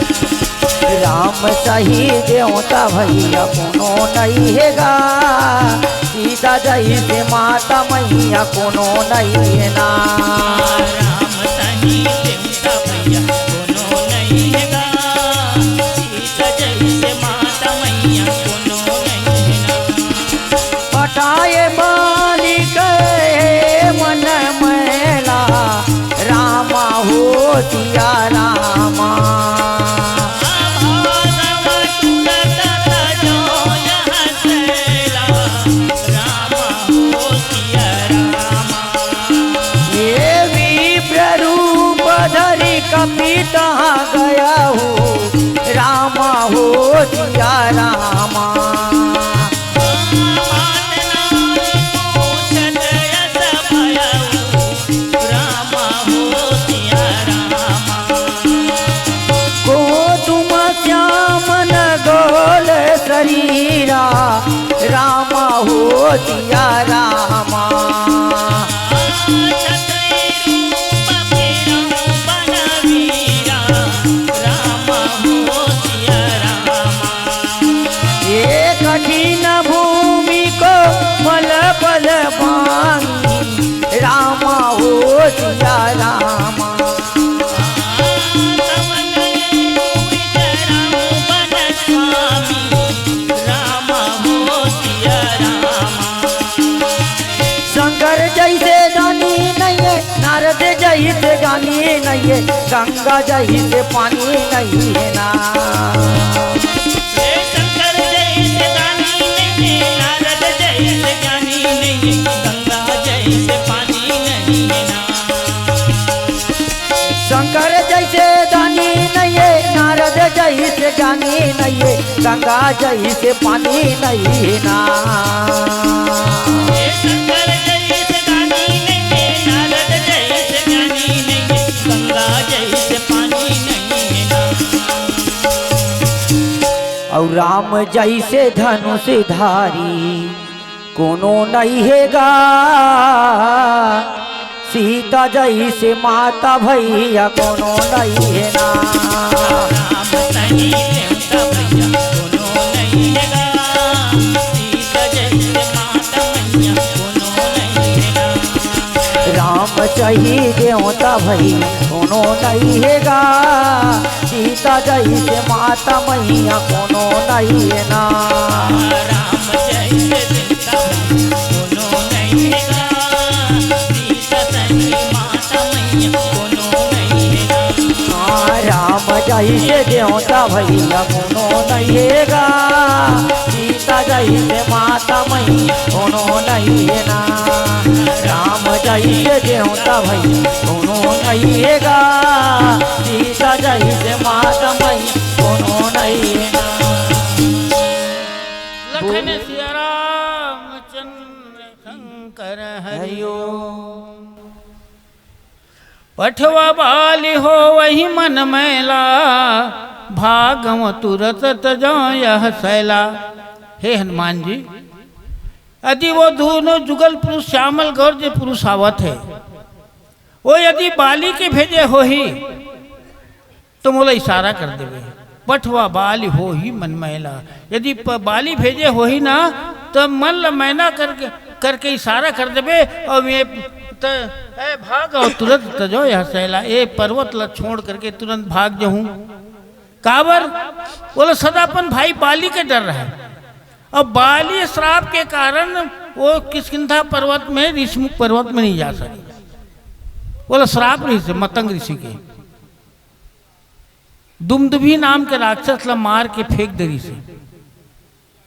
राम सही देवता भैया कोनो नहीं हैगा, सीता जैसे माता मैया कोनो नहीं है ना। राम सही देवता भैया कोनो नहीं हैगा, सीता जैसे माता मैया कोनो नहीं है ना। पटाए मालिक मन मैला, रामा हो सिया रामा। ये विप्र रूप धरि कपिता गया हो, रामा हो सिया रामा। को तुम श्यामन गोल शरीरा, रामा हो सिया रामा। ये कठिन भूमि को मल पल बांगी, रामा हो सिया रामा। शंकर जैसे दानी नहीं है, नारद जैसे गानी नहीं है, गंगा जैसे पानी नहीं है ना। शंकर जैसे दानी नहीं है, नारद जैसे ज्ञानी नहीं है, गंगा जैसे पानी नहीं है ना। शंकर जैसे दानी नहीं है, नारद जैसे ज्ञानी नहीं है, गंगा जैसे पानी नहीं है ना। शंकर जैसे दानी नहीं है, नारद जैसे ज्ञानी नहीं है, गंगा जैसे पानी नहीं है ना। और राम जैसे धनुष धारी कोनो नहीं हैगा, सीता जैसे माता भैया कोनो नहीं है ना। राम सही देवता भैया कोनो नहीं हैगा, सीता जैसे माता मैया कोनो नहीं है ना। राम सही देवता भैया कोनो नहीं हैगा, सीता जैसे माता मैया कोनो नहीं है ना। राम जैसे देवता कोनो नहीं हैगा, सीता सही माता मैया कोनो नहीं है ना। राम जैसे देवता भैया कोनो नहीं हैगा, सीता जैसे माता मैया कोनो नहीं है ना। राम जैसे देवता भैया कोनो नहीं हैगा, सीता जैसे माता मैया कोनो नहीं है ना। लखन सिया राम चंद्र शंकर हरिओ। पठवा बाली हो वही मन मैला, भागम तुरत तजो यह सैला। हे हनुमान जी, यदि वो दोनों जुगल पुरुष श्यामल गौर जो पुरुष आवत है, वो यदि बाली के भेजे हो ही तो मोला इशारा कर देवे, पठवा बाली हो ही मन मैला। यदि बाली भेजे हो ही ना तो मन ल मैना करके इशारा कर देवे और ये भाग और तुरंत तजो यह सैला, ए पर्वत ल छोड़ करके तुरंत भाग जाऊं। काबर बोला सदापन भाई बाली के डर रहा है। अब बाली श्राप के कारण वो किष्किंधा पर्वत में ऋषिमुख पर्वत में नहीं जा सके। बोला श्राप ऋषि मतंग ऋषि के दुमदुभी नाम के राक्षस ला मार के फेंक दे ऋषि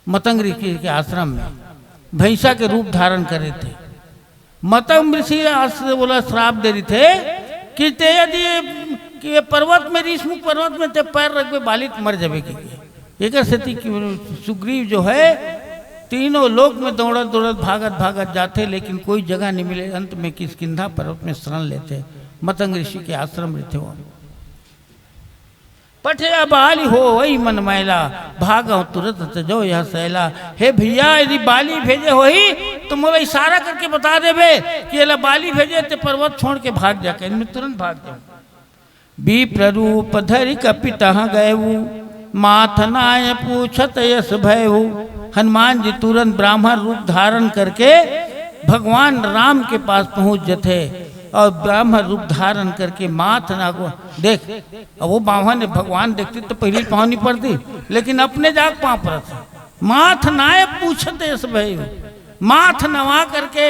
मतंग ऋषि के आश्रम में भैंसा के रूप धारण करे थे। मतंग ऋषि बोला श्राप दे रही थे कि ते यदि कि पर्वत में ऋषिमुख पर्वत में ते पैर रख के बालित मर जावे की एक स्थिति की सुग्रीव जो है तीनों लोक में दौड़त दौड़त भागत भागत जाते लेकिन कोई जगह नहीं मिले। अंत में किष्किंधा पर्वत में शरण लेते, मतंग ऋषि के आश्रम रहते वो। पठे बाली हो वही मन मैला, भागो तुरंत तजो यह सैला। हे भैया यदि बाली भेजे हो ही तो मोला इशारा करके बता देवे कि ये बाली भेजे तो पर्वत छोड़ के भाग जाके इनमें तुरंत भाग जाओ। विप्र रूप धरि कपितः गएऊ, माथनाय पूछत यश भयऊ। हनुमान जी तुरंत ब्राह्मण रूप धारण करके भगवान राम के पास पहुंच जाते और ब्राह्मण रूप धारण करके माथना को देख। अब वो बाबा ने भगवान देखती तो पहली पाँव नहीं पड़ती लेकिन अपने जाग पाँव पड़ते। माथ नाय पूछते यश भयऊ, माथ नवा करके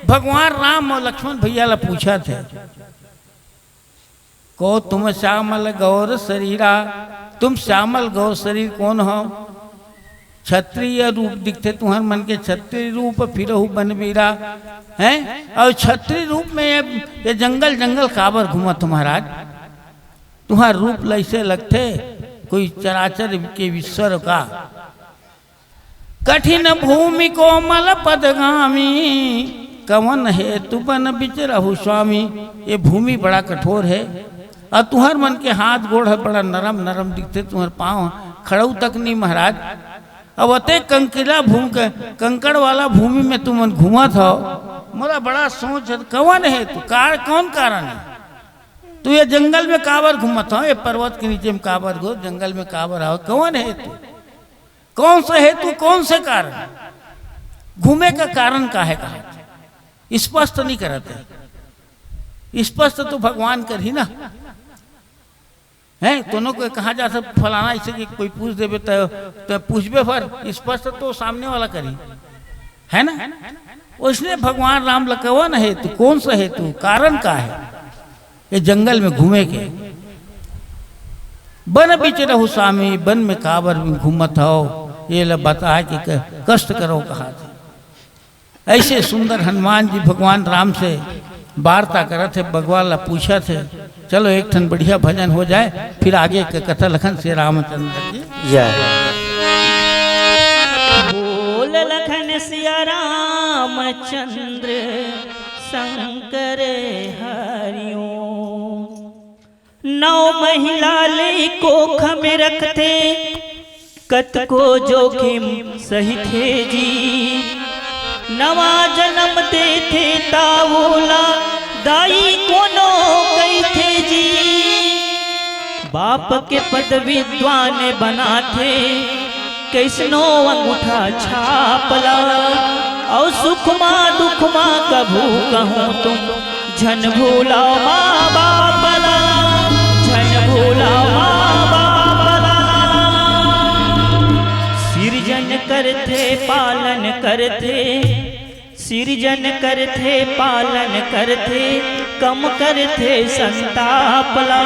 भगवान राम और लक्ष्मण भैया ला पूछा थे को तुम श्यामल गौर शरीरा, तुम श्यामल गौर शरीर कौन हो? क्षत्रिय रूप दिखते तुम्हार मन के क्षत्रिय रूप फिरहु बनवीरा हैं। और क्षत्रिय रूप में ये जंगल जंगल काबर घूमा तुम्हाराज, तुम्हारा रूप ऐसे लगते कोई चराचर के ईश्वर का। कठिन भूमि कोमल पदगामी, कवन है तु बन बिचरहु स्वामी। ये भूमि बड़ा कठोर है और तुम्हार मन के हाथ गोड़ है बड़ा नरम नरम दिखते, तुम्हारे पाँव खड़ऊ तक नहीं महाराज। अब अते कंकड़ा कंकड़ वाला भूमि में तुम घूमा था, मोरा बड़ा सोच है कौन है तू, कौन कारण है तू ये जंगल में काबर घूमत हो? ये पर्वत के नीचे में काबर घो, जंगल में काबर आओ, कौन है तू, कौन सा है तू, कौन से कारण घूमे का कारण का है? कहा स्पष्ट नहीं करते, स्पष्ट तो भगवान कर ही ना है। दोनों को कहा जा सब फलाना इसे कि कोई पूछ देवे तो पूछबे पर स्पष्ट तो सामने वाला करी है ना। उसने भगवान राम लकवन है तू, कौन सा है तू, कारण का है ये जंगल में घूमे के? बन बीच रहू स्वामी, बन में काबर में घूमत हो, ये ल बता है कि कष्ट करो कहा था। ऐसे सुंदर हनुमान जी भगवान राम से वार्ता करत थे, भगवान ला पूछा थे। चलो एक ठन बढ़िया भजन हो जाए फिर आगे के कथा लखन से रामचंद्र की जय। बोल लखन सिया रामचंद्र शंकर हरिओ। 9 महिला ले कोख में रखते, कत को जोखिम सही थे जी। नवा जन्म दे थे तावोला, दाई कोनो गई थे जी। बाप के पद विद्वान बना थे, कैसनो अंगूठा छापला। और सुखमा दुखमा कभू कहूँ तुम, झन भूलाओ माँ बापला, झन भूलाओ माँ बापला। सृजन करते पालन करते, सृजन करते पालन करते, कम करते संतापला।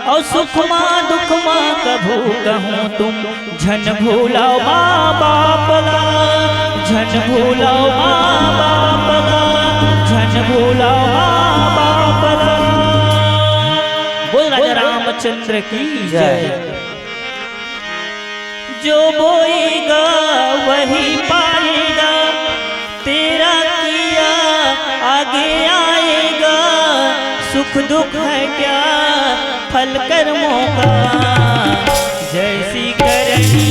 और सुखमा दुखमा कभू कहूँ तुम, झन भूलाओ माँ बापला, झन भूलाओ माँ बापला, झन भूलाओ माँ बापला। बोल राजा रामचंद्र की जय। जो बोएगा वही पाएगा, तेरा किया आगे आएगा। सुख दुख है क्या फल कर्मों का, जैसी करनी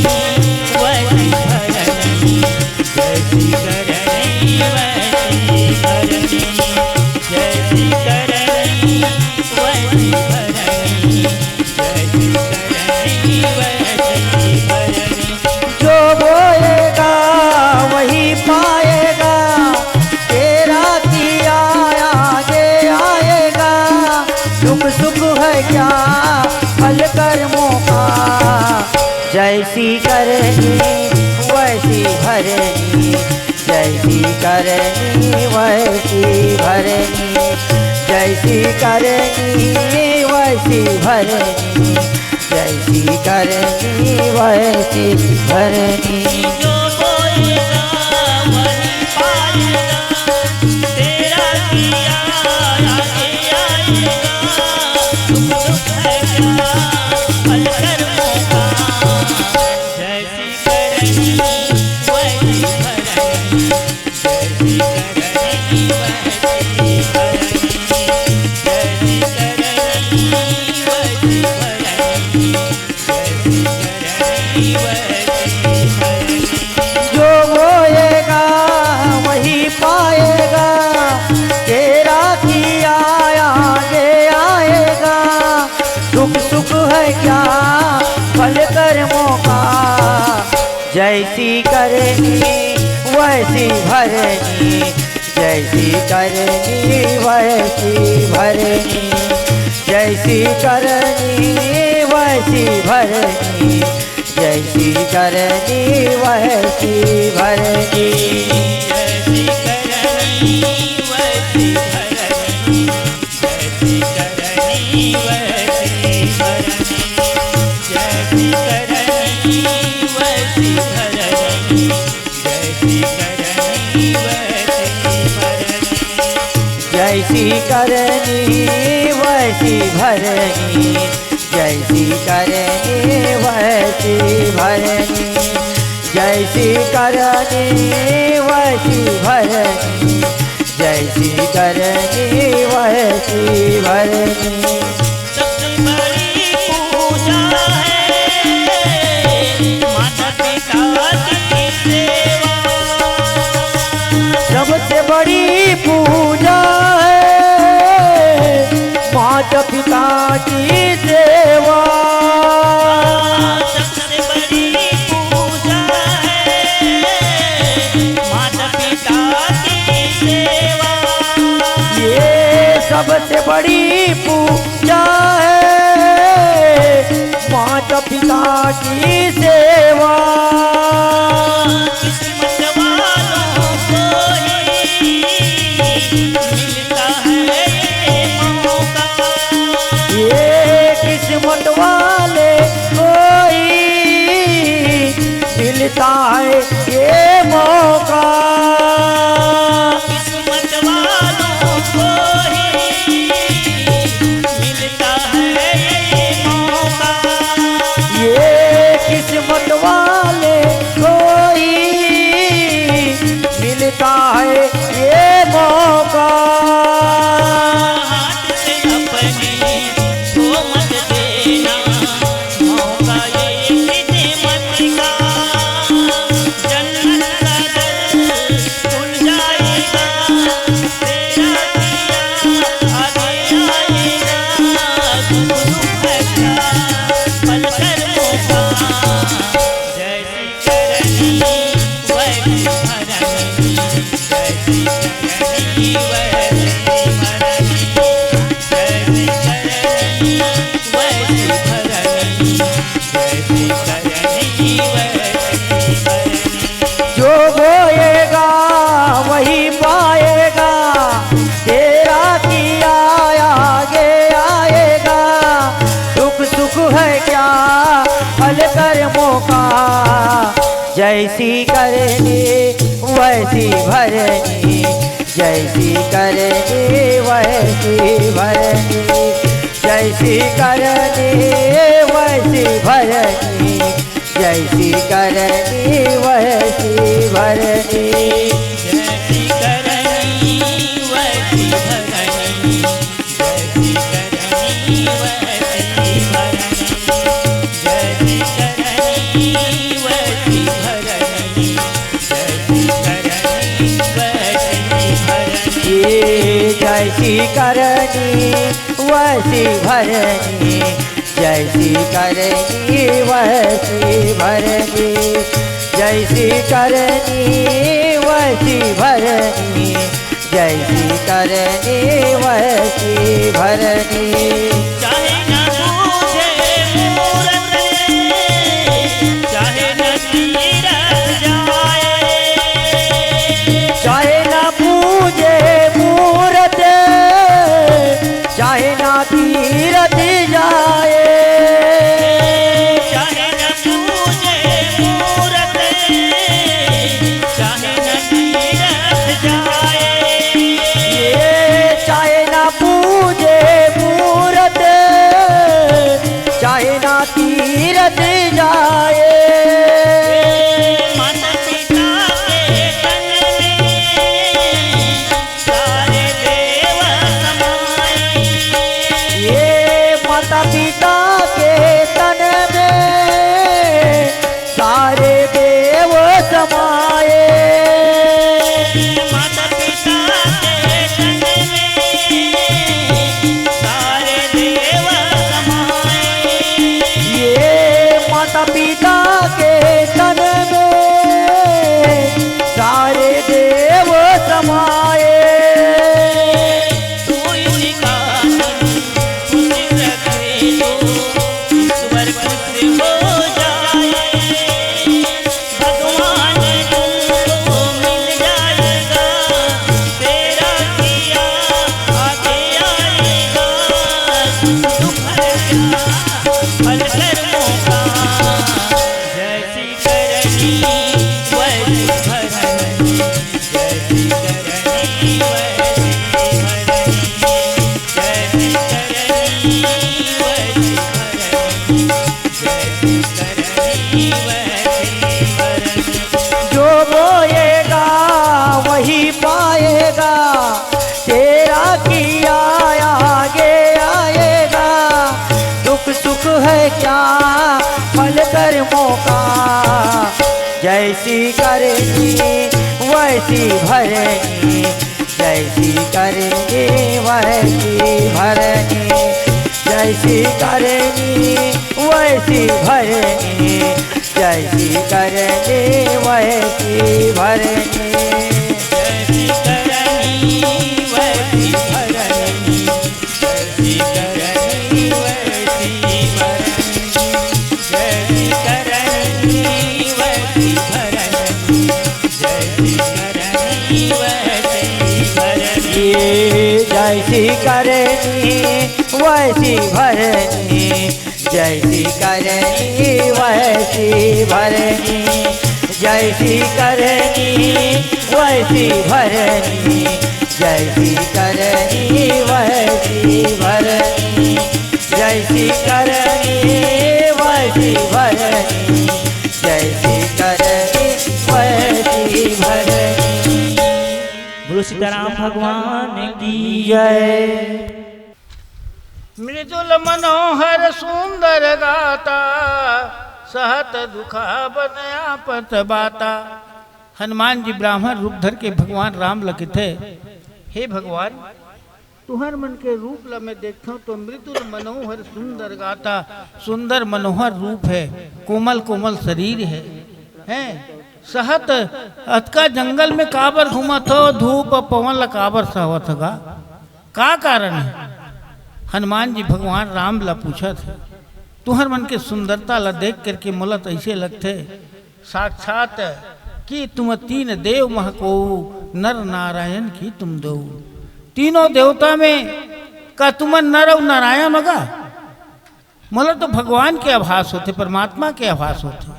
वैसी भरनी, जैसी करनी वैसी भरनी, जैसी करनी वैसी भरनी, जैसी करनी वैसी भरनी। जो बोएगा वही पाएगा, तेरा किया सुख है क्या फल कर्मों का। जैसी करनी वैसी भरनी, जैसी करनी वैसी भरनी, जैसी करनी वैसी भरनी, जैसी करनी वैसी भरनी। जो बोएगा वही पाएगा, तेरा किया आगे आएगा। सुख दुख है क्या फल कर्मों का। जैसी करनी वैसी भरनी, जैसी करनी वैसी भरनी, जैसी करनी वैसी भरनी, जैसी करनी वैसी भरनी। जो बोएगा वही पाएगा, तेरा किया आगे आएगा। दुख सुख है क्या फल कर्मों का। जैसी करनी वैसी भरनी, जैसी करनी वैसी भरनी, जैसी करनी वैसी भरनी, जैसी करनी वैसी भरनी। जैसी करनी वैसी भरनी, जैसी करनी वैसी भरनी, जैसी करनी वैसी भरनी, जैसी करनी वैसी भरनी। जैसी करनी वैसी भरनी, जैसी करनी वैसी भरनी, जैसी करनी वैसी भरनी, जैसी करनी वैसी भरनी। सबसे बड़ी पूजा है माता पिता की सेवा। सबसे बड़ी पूजा है माता पिता की सेवा। सबसे बड़ी पूजा है माता पिता की सेवा। ये सबसे बड़ी पूजा है माता पिता की सेवा। किस्मत वालों को ही मिलता है ये मौका। ये किस्मत वाले कोई मिलता है ये मौका। किस्मत वालों को ही मिलता है ये मौका। ये किस्मत वाले कोई मिलता है ये मौका। हाथ से अपने को मत देना, मौका ये किस्मत का। जन्नत का दर खुल जाएगा, तेरा किया आगे आएगा। सुख दुख है क्या फल कर्मों का। जैसी करनी वैसी भरनी, जैसी करनी वैसी भरनी, जैसी करनी वैसी भरनी, जैसी करनी वैसी भरनी। जो बोएगा वही पाएगा, तेरा किया आगे आएगा। दुख सुख है क्या फल कर्मों का। जैसी करनी वैसी भरनी, जैसी करनी वैसी भरनी, जैसी करनी वैसी भरनी, जैसी करनी वैसी भरनी। जैसी करनी वैसी भरनी, जैसी करनी वैसी भरनी, जैसी करनी वैसी भरनी, जैसी करनी वैसी भरनी। ये जैसी करनी वैसी भरनी, जैसी करनी वैसी भरनी, जैसी करनी वैसी भरनी, जैसी करनी वैसी भरनी। तीरथ जाए। चाहे न पूजे मूरत, चाहे न तीरथ जाए। ये चाहे ना पूजे मूरत, चाहे ना तीरथ जाए। माता पिता के तन में सारे देव समाए। ये माता पिता के तन में सारे देव समाए। माता पिता के तन में सारे देव समाए। ये माता पिता के तन में सारे देव समाए। तू इसी का खुश रखे तो ईश्वर खुश हो जाए। भगवान तुमको मिल जाएगा, तेरा किया आगे आएगा। तू फल कर्मों का जैसी करनी वैसी भरनी, जैसी करनी वैसी भरनी, जैसी करनी वैसी भरनी, जैसी करनी वैसी भरनी। जो बोएगा वही पाएगा, तेरा किया आगे आएगा। दुख सुख है क्या फल कर्मों का, जैसी करनी वैसी भरनी, जैसी करनी वैसी भरनी, जैसी करनी वैसी भरनी, जैसी करनी वैसी भरनी। जैसी करनी वैसी भरनी, जैसी करनी वैसी भरनी, जैसी करनी वैसी भरनी, जैसी करनी वैसी भरनी। जैसी करनी वैसी भरनी, जैसी करनी वैसी भरनी, जैसी करनी वैसी भरनी, जैसी करनी वैसी भरनी, जैसी करनी वैसी भरनी, जैसी करनी वैसी भरनी। गुरु सीताराम भगवान की जय। मृदुल मनोहर सुंदर गाता, सहत दुखा बनया पत बाता। हनुमान जी ब्राह्मण रूप धर के भगवान राम लगे थे। हे भगवान, तुहर मन के रूप ला मैं देखता हूँ तो मृदुल मनोहर सुंदर गाता। सुंदर मनोहर रूप है, कोमल कोमल शरीर है, हैं? सहत अतका जंगल में काबर घूमत हो, धूप पवन ला काबर सहवत होगा, का कारण है? हनुमान जी भगवान राम ला पूछा थे। तुहर मन के सुंदरता ला देख करके मोला तो ऐसे लगते साक्षात कि तुम तीन देव महको, नर नारायण की तुम दो। तीनों देवता में का तुम नर और नारायण होगा? मोला तो भगवान के आभास होते, परमात्मा के आभास होते।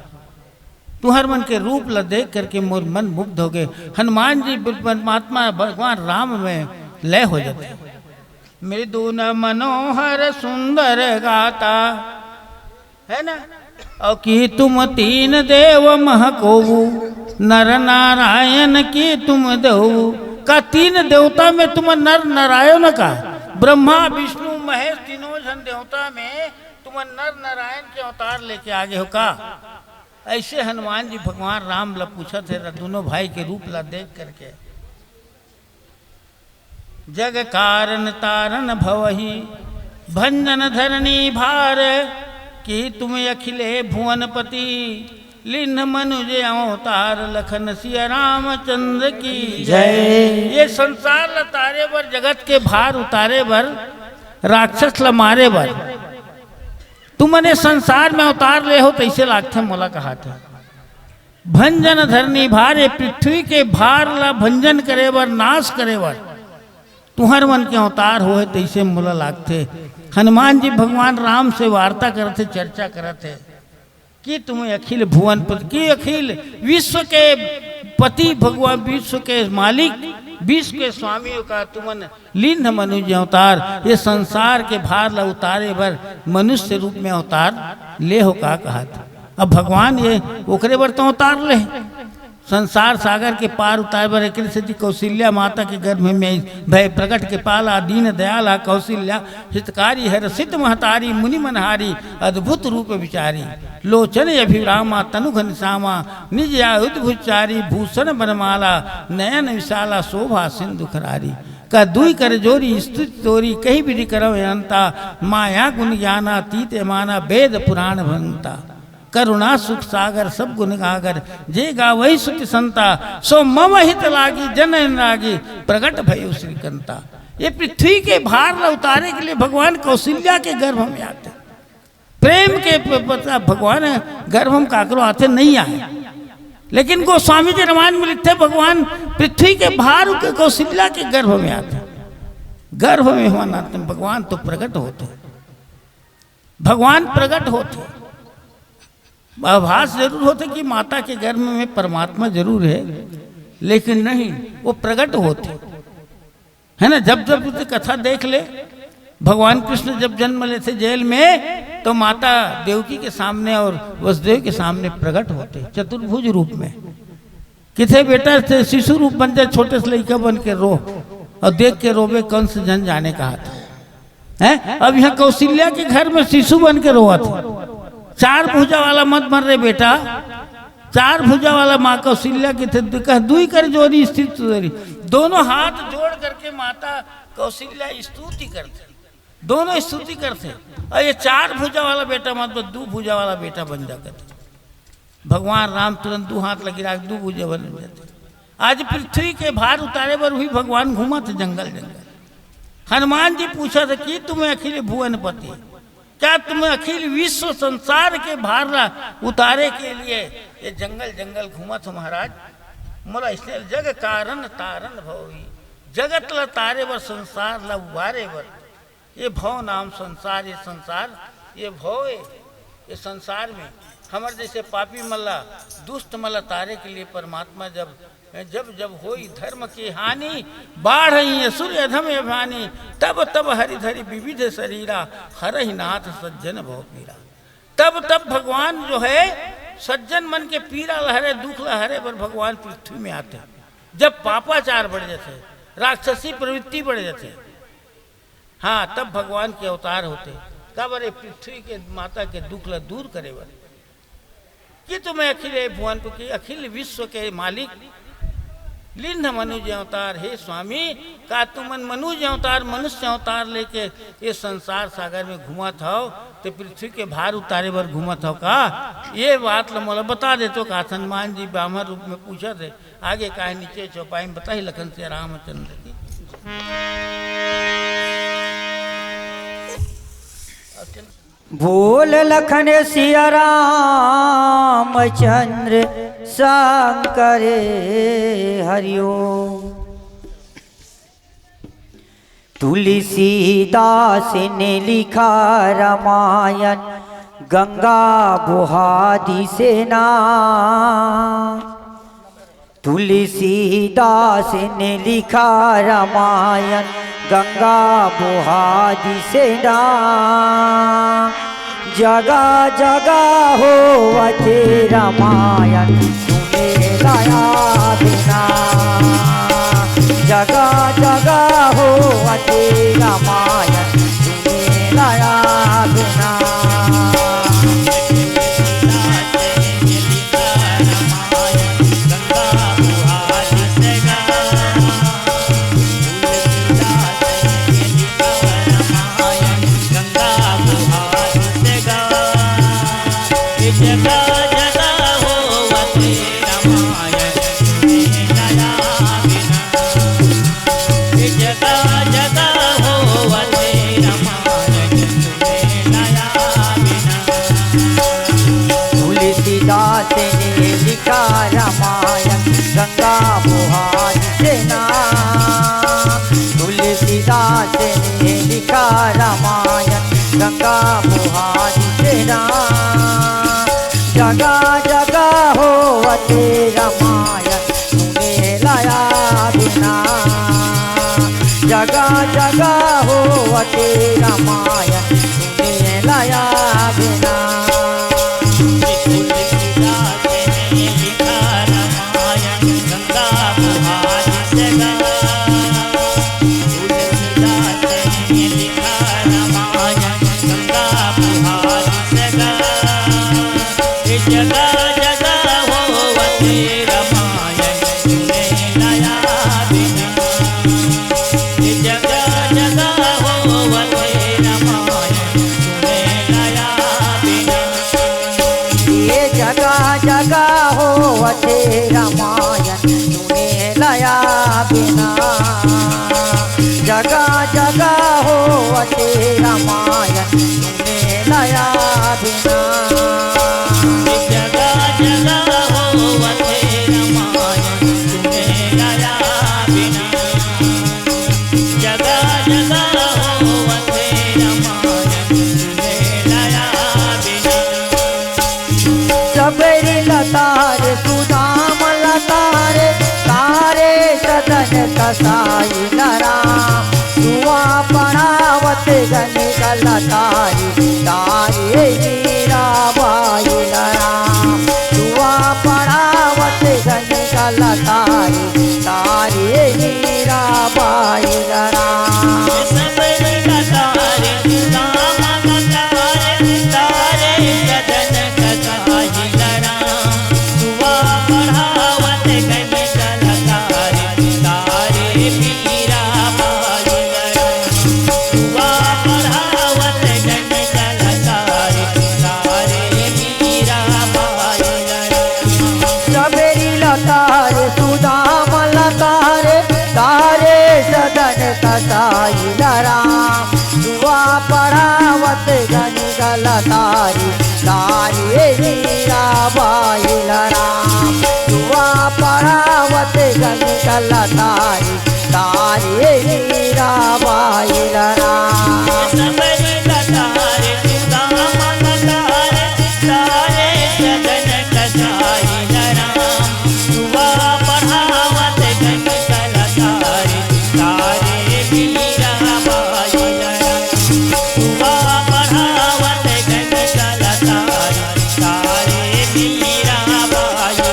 तुहर मन के रूप ला देख करके मोर मन मुग्ध हो गए। हनुमान जी परमात्मा भगवान राम में लय हो जाते। मृदुल मनोहर सुंदर गाता, है ना? और कि तुम तीन देव महको, नर नारायण की तुम दो। का तीन देवता में तुम नर नारायण का, ब्रह्मा विष्णु महेश तीनों जन देवता में तुम नर नारायण के अवतार लेके आगे हो का? ऐसे हनुमान जी भगवान राम ला पूछा थे दोनों भाई के रूप ला देख करके। जग कारण तारण भवहि, भंजन धरणी भार, कि तुम अखिले भुवनपति, लिन्ह मनुज अवतार, लखन सिया रामचंद्र की जय। ये संसार ल तारे बर, जगत के भार उतारे बर, राक्षस ल मारे बर तुमने संसार में उतार ले हो, तैसे लागथे मोला कहा था। भंजन धरनी भार, पृथ्वी के भार ला भंजन करे बर, नाश करे बर तुहर मन के अवतार होए तैसे मोला लागथे। हनुमान जी भगवान राम से वार्ता करते, चर्चा करते कि तुम्हें अखिल भुवन पति की, अखिल विश्व के पति भगवान, विश्व के मालिक, विश्व के स्वामियों का तुमन लीन मनुष्य अवतार, ये संसार के भार ला उतारे बर मनुष्य रूप में अवतार ले हो का कहा था। अब भगवान ये ओकरे बर तो अवतार ले, संसार सागर के पार उतार बर एक सती कौशल्या माता के गर्भ में भय प्रकट के पाला, दीन दयाला कौशल्या हितकारी है रसित महतारी, मुनि मनहारी अद्भुत रूप विचारी, लोचन अभिरामा तनु घनश्यामा, निज आयुध भुचारी, भूषण बनमाला, नयन विशाला शोभा सिंधु खरारी, का दुई कर जोरी स्तुति तोरी, कहीं भी करव अनंता, माया गुण ज्ञाना तीत माना, वेद पुराण भंता, करुणा सुख सागर सब गुण गागर, जे गावई सुति संता, सो मम हित लागी जन लागी, प्रगट भयो श्रीकंता। ये पृथ्वी के भार ला उतारे के लिए भगवान कौशल्या के गर्भ में आते, प्रेम के पता भगवान गर्भ हम काकरो आते नहीं आए, लेकिन गोस्वामी जी रामायण में लिखते भगवान पृथ्वी के भार के कौशल्या के गर्भ में आते, गर्भ में भगवान आते, भगवान तो प्रकट होते, भगवान प्रकट होते। आभास जरूर होते कि माता के गर्भ में परमात्मा जरूर है, लेकिन नहीं, वो प्रकट होते है ना। जब जब उसे कथा देख ले, भगवान कृष्ण जब जन्म लेते जेल में, तो माता देवकी के सामने और वसुदेव के सामने प्रकट होते चतुर्भुज रूप में। किथे बेटा थे शिशु रूप बन जाए, छोटे से लड़का बन के रो, और देख के रोबे कंस जन जाने कहा था है। अब यहाँ कौशल्या के घर में शिशु बन के रोआ था। चार भुजा वाला मत मर रहे बेटा, चार भुजा वाला माँ कौशल्या की थे, दुई कर जोरी स्थित जोरी, दोनों हाथ जोड़ करके माता कौशल्या स्तुति करते, दोनों स्तुति करते, और ये चार भुजा वाला बेटा मत दो भुजा वाला बेटा बन जाते। भगवान राम तुरंत दो हाथ लगी रख, दो भुजा बन जाते। आज पृथ्वी के भार उतारे पर भी भगवान घूमा थे जंगल जंगल। हनुमान जी पूछा था कि तुम्हें अखिल भुवन पति, क्या तुम्हें अखिल विश्व संसार के भार ला उतारे के लिए ये जंगल जंगल घूमा था महाराज। मोला इसने जग कारण तारण भवी, जगत ला तारे बर संसार ला उबारे बर, ये भव नाम संसार, ये संसार ये भव है, ये संसार में हमारे जैसे पापी मल्ला दुष्ट मल्ला तारे के लिए परमात्मा जब जब जब होई धर्म की हानि, बाढ़ सूर्य अधम अभानी, तब तब हरिधरि विविध शरीरा, हर ही नाथ सज्जन भव पीरा। तब तब भगवान जो है सज्जन मन के पीरा लहरे, दुख लहरे पर भगवान पृथ्वी में आते। जब पापाचार बढ़ जाते, राक्षसी प्रवृत्ति बढ़ जाते, हाँ तब भगवान के अवतार होते। कब अरे पृथ्वी के माता के दुख ला दूर करे बर कि तुम्हें अखिल भुवन की, अखिल विश्व के मालिक लिंध मनुष्य अवतार, हे स्वामी का तुमन मनुष्य अवतार मनुष्य अवतार लेके ये संसार सागर में घुमा था, तो पृथ्वी के भार उतारे बर घुमा था का, ये बात मोला बता दे तो का। हनुमान जी ब्राह्मण रूप में पूछा थे, आगे काहे नीचे चौपाई में बताई लखन से रामचंद्र की। बोल लखन सिया रामचंद्र शंकर हरिओ। तुलसीदास ने लिखा रामायण, गंगा बुहादी से ना। तुलसीदास ने लिखा रामायण, गंगा बुहादी से ना। जगह जगह हो वचे रामायण, सुने लाया बिना। जगह जगह हो वचे रामायण, सुने लाया बिना। जगह जगह हो ने लिखा रामायण गंगा बुहारी से नाम। जगह जगह होवते रामायण सुने लाया बिना। जगह जगह होवते रामायण सुने लाया बिना। जगह होवते रामायण सुने लाया बिना। जगह जगह होवते रामायण सुने लाया बिना। जगह जगह होवते रामायण सुने लाया बिना। जगह जगह होवते रामायण सुने लाया बिना। सबरी लतार सुदाम लतार तारे सदन कसाई राम। दुआ पढ़ावत गन लतारी तारे मीरा बाई राम। दुआ पढ़ावत गन लतारी तारे मीरा बाई राम। सबरी लतार सुदाम लतार तारे सदन कसाई राम। दुआ पढ़ावत गन लतारी तारे मीरा बाई राम। दुआ पढ़ावत गन लतारी तारे मीरा बाई राम। सबरी लतार सुदाम लतार तारे सदन कसाई राम। दुआ पढ़ावत गन लतारी तारे मीरा बाई राम। दुआ पढ़ावत गन लतारी तारे मीरा बाई राम। सबरी लतार सुदाम लतार तारे सदन कसाई राम। दुआ पढ़ावत गन लतारी तारे मीरा बाई राम। दुआ पढ़ावत गन लतारी तारे मीरा बाई राम।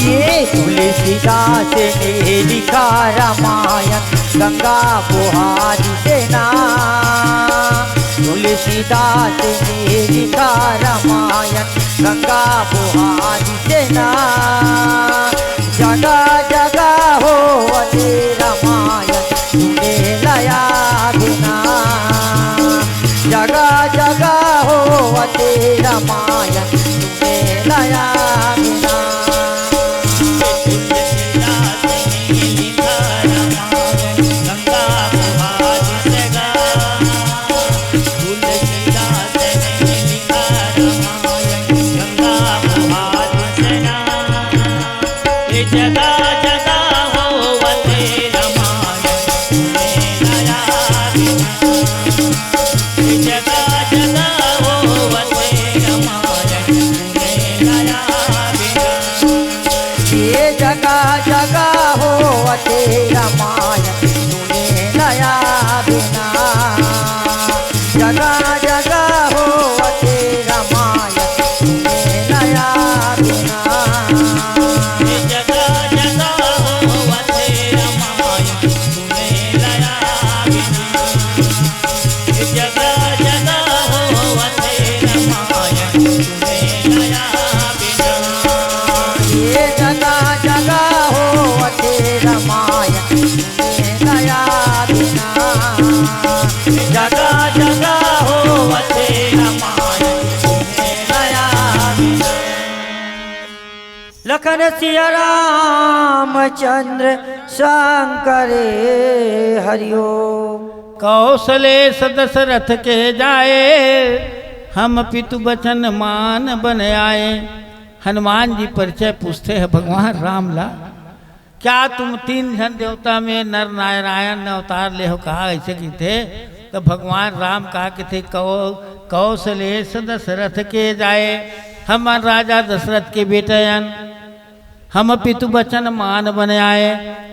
ये तुलसीदास ने लिखा रामायण गंगा बुहारी से नाम। तुलसीदास ने लिखा रामायण गंगा बुहारी से नाम। जगह जगह होवते रामायण सुने लाया बिना। जगह जगह होवते रामायण सुने लाया बिना। तुलसीदास ने लिखा रामायण गंगा बुहारी से नाम। तुलसीदास ने लिखा रामायण गंगा बुहारी से नाम। ये जगह जगह होवते रामायण सुने लाया बिना। ये जगह जगह होवते रामायण सुने लाया बिना। ये जगह जगह होवते रामायण सुने लाया बिना। जगह जगह होवते रामायण सुने लाया बिना। ये जगह जगह होवते रामायण सुने लाया बिना। ये जगह जगह होवते रामायण सुने लाया बिना। ये जगह जगह होवते रामायण सुने लाया बिना। जगह जगह होवते रामायण सुने लाया बिना। लखन सिया रामचंद्र शंकरे हरिओ। कौशले दशरथ के जाए हम पितु बचन मान बन आए। हनुमान जी परिचय पूछते हैं भगवान राम ला क्या तुम तीन जन देवता में नर नारायण ने अवतार ले हो कहा ऐसे की थे। तो भगवान राम कहा कि थे कौशलेश दशरथ के जाए, हमार राजा दशरथ के बेटयन, हम पितु बचन मान बन आए,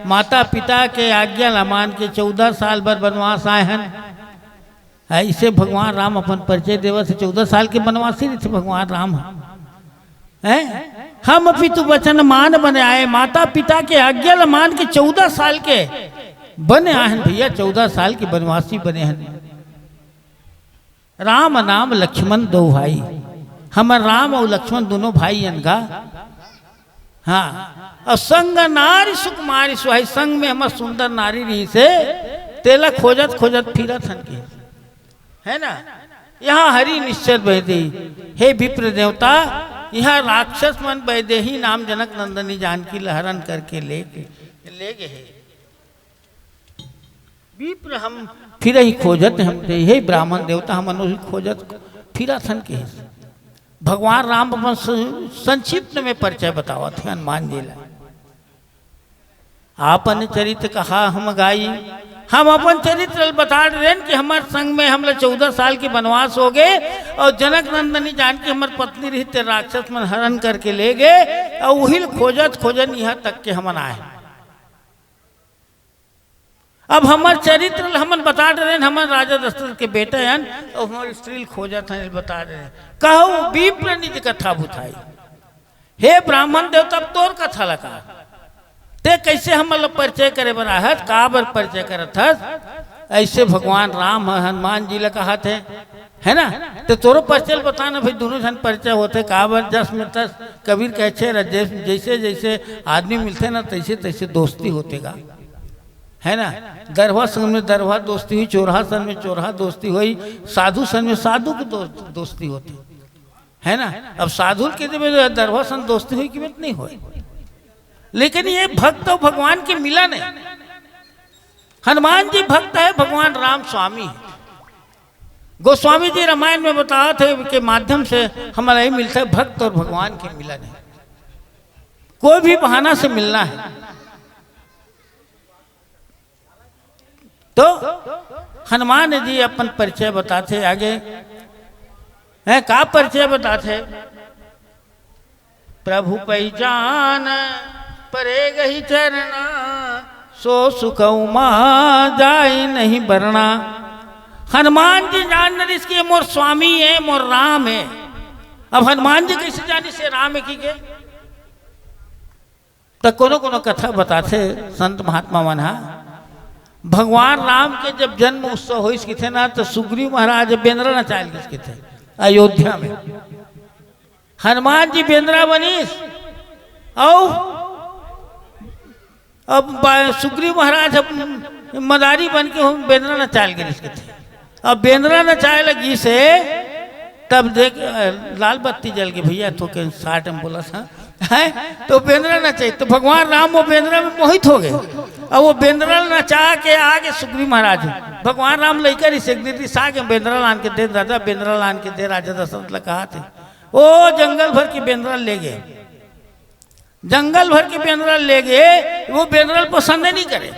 माता पिता के आज्ञा न मान के 14 साल भर बनवास आए हैं। ऐसे भगवान राम अपन परिचय देव से 14 साल के बनवासी नहीं थे भगवान राम हैं। हम पितु वचन मान बने आए, माता पिता के आज्ञा न मान के 14 साल के बने आए हैं भैया, 14 साल के बनवासी बने हैं। राम नाम लक्ष्मण दो भाई, हमार राम और लक्ष्मण दोनों भाई अनगा। हाँ, और संग नारी सुकुमारी सुहाई, संग में हमार सुंदर नारी रही से तेला खोजत खोजत फिरत हन के, है ना। यहाँ हरि निश्चर बहदे, हे विप्र देवता, यहाँ राक्षस मन वैदेही नाम जनक नंदनी जानकी लहरन करके ले गए। विप्र हम फिर ही खोजत हम, हे ब्राह्मण देवता हम खोजत फिरा थन के। भगवान राम अपन संक्षिप्त में परिचय बतावा थे हनुमान जी ला। आपन चरित्र कहा हम गाई, हम अपन चरित्र बता रहे कि हमारे संग में हम 14 साल के वनवास हो गए, और जनक नंदनी जानकी हमार पत्नी रही ते राक्षस मन हरण करके ले गए, और वही खोजत खोजन यहाँ तक के हमन आए। अब हमार चरित्र हमन बता रहे हैं, हमारे राजा दशरथ के बेटे हैं, और हमारी स्त्री खोजत हैं बता रहे हैं। कहो विप्र निज कथा बुझाई, हे ब्राह्मण देवता तोर कथा लगा, ते कैसे हम परिचय करे बना है, का बर परिचय करत है। ऐसे भगवान राम हनुमान जी ले कहा थे, है ना। तो तोरो परिचय बताना भाई, दोनों जन परिचय होते का बर जस में तस। कबीर कहते जैसे जैसे आदमी मिलते ना तैसे तैसे दोस्ती होतेगा, है ना। दरभा संग में दरभा दोस्ती हुई, चोरहा संग में चोरहा दोस्ती हुई, साधु संग में साधु की दोस्ती होती, है ना। अब साधु के दरभा संग दोस्ती हुई कि नहीं हुई, लेकिन ये भक्त और भगवान के मिलन है। हनुमान जी भक्त है, भगवान राम स्वामी है। गोस्वामी जी रामायण में बताया थे के माध्यम से हमारा यही मिलता है, भक्त और भगवान के मिलन है। कोई भी बहाना से मिलना है। तो हनुमान जी अपन परिचय बताते आगे है, का परिचय बताते। प्रभु पहचान परे गही चरना, सो सुख उमा जाए नहीं बरना। हनुमान जी जान इसके मोर स्वामी है, मोर राम है। अब हनुमान जी कैसे जानी से राम है की के, तो कोनो कोनो कथा बताते संत महात्मा मना। भगवान राम के जब जन्म उत्सव हो इसके थे ना, तो सुग्रीव महाराज बेंद्रा नचाल किसके थे अयोध्या में। हनुमान जी बेंद्रा बनीस, और अब सुग्रीव महाराज मदारी बन के बेंद्रा नचाल गए इसके थे। अब बेंद्रा नचाए लगी से तब देख लाल बत्ती जल गई भैया, तो के 60 एम्बुलेंस है, तो बेंद्रा नचाई। तो भगवान राम वो बेंद्रा में मोहित हो गए, और वो बेंद्रा नचा के आगे सुग्रीव महाराज भगवान राम लेकर इसे के बेंद्रा लान के दे, दादा बेंद्रा लान के दे। राजा दशरथ ने कहा थे, ओ जंगल भर की बेंद्रा ले गए, जंगल भर के बेंद्रा ले गए। वो बेंद्रा पसंद नहीं करे,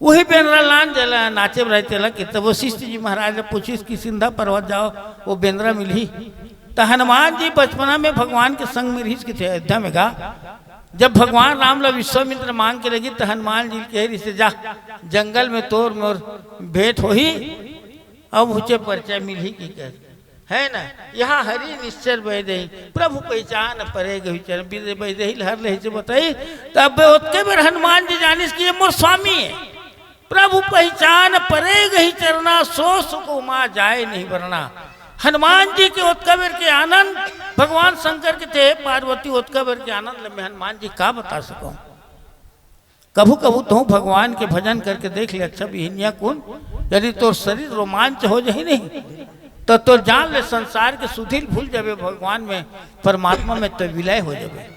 वही बेंद्रा लान जला नाचे रहते लगे। तब वशिष्ठ जी महाराज ने पूछी कि सिंधा पर्वत जाओ, वो बेंद्रा मिली। तो हनुमान जी बचपना में भगवान के संग में रही थे अयोध्या में गा। जब भगवान राम ला विश्वामित्र मांग के लगी, तो हनुमान जी कह रही से जा जंगल में तोर मोर भेंट हो ही, अब ऊंचे परिचय मिली की कह, है ना। यहाँ हरि निश्चर बहदही, प्रभु पहचान परे गही बहदही हर ले से बताई। तब उत्के बेर हनुमान जी जानिस कि ये मोर स्वामी है। प्रभु पहचान परे गही चरना, सो सुख उमा जाए नहीं वरना। हनुमान जी के उत्कबीर के आनंद भगवान शंकर के थे, पार्वती उत्कबीर के आनंद में हनुमान जी का बता सको। कभू कभू तो भगवान के भजन करके देख ले, अच्छा बिहनिया कौन, यदि तो शरीर रोमांच हो जाए नहीं तो जान ले संसार के सुधीर भूल जावे, भगवान में परमात्मा में तो विलय हो जावे।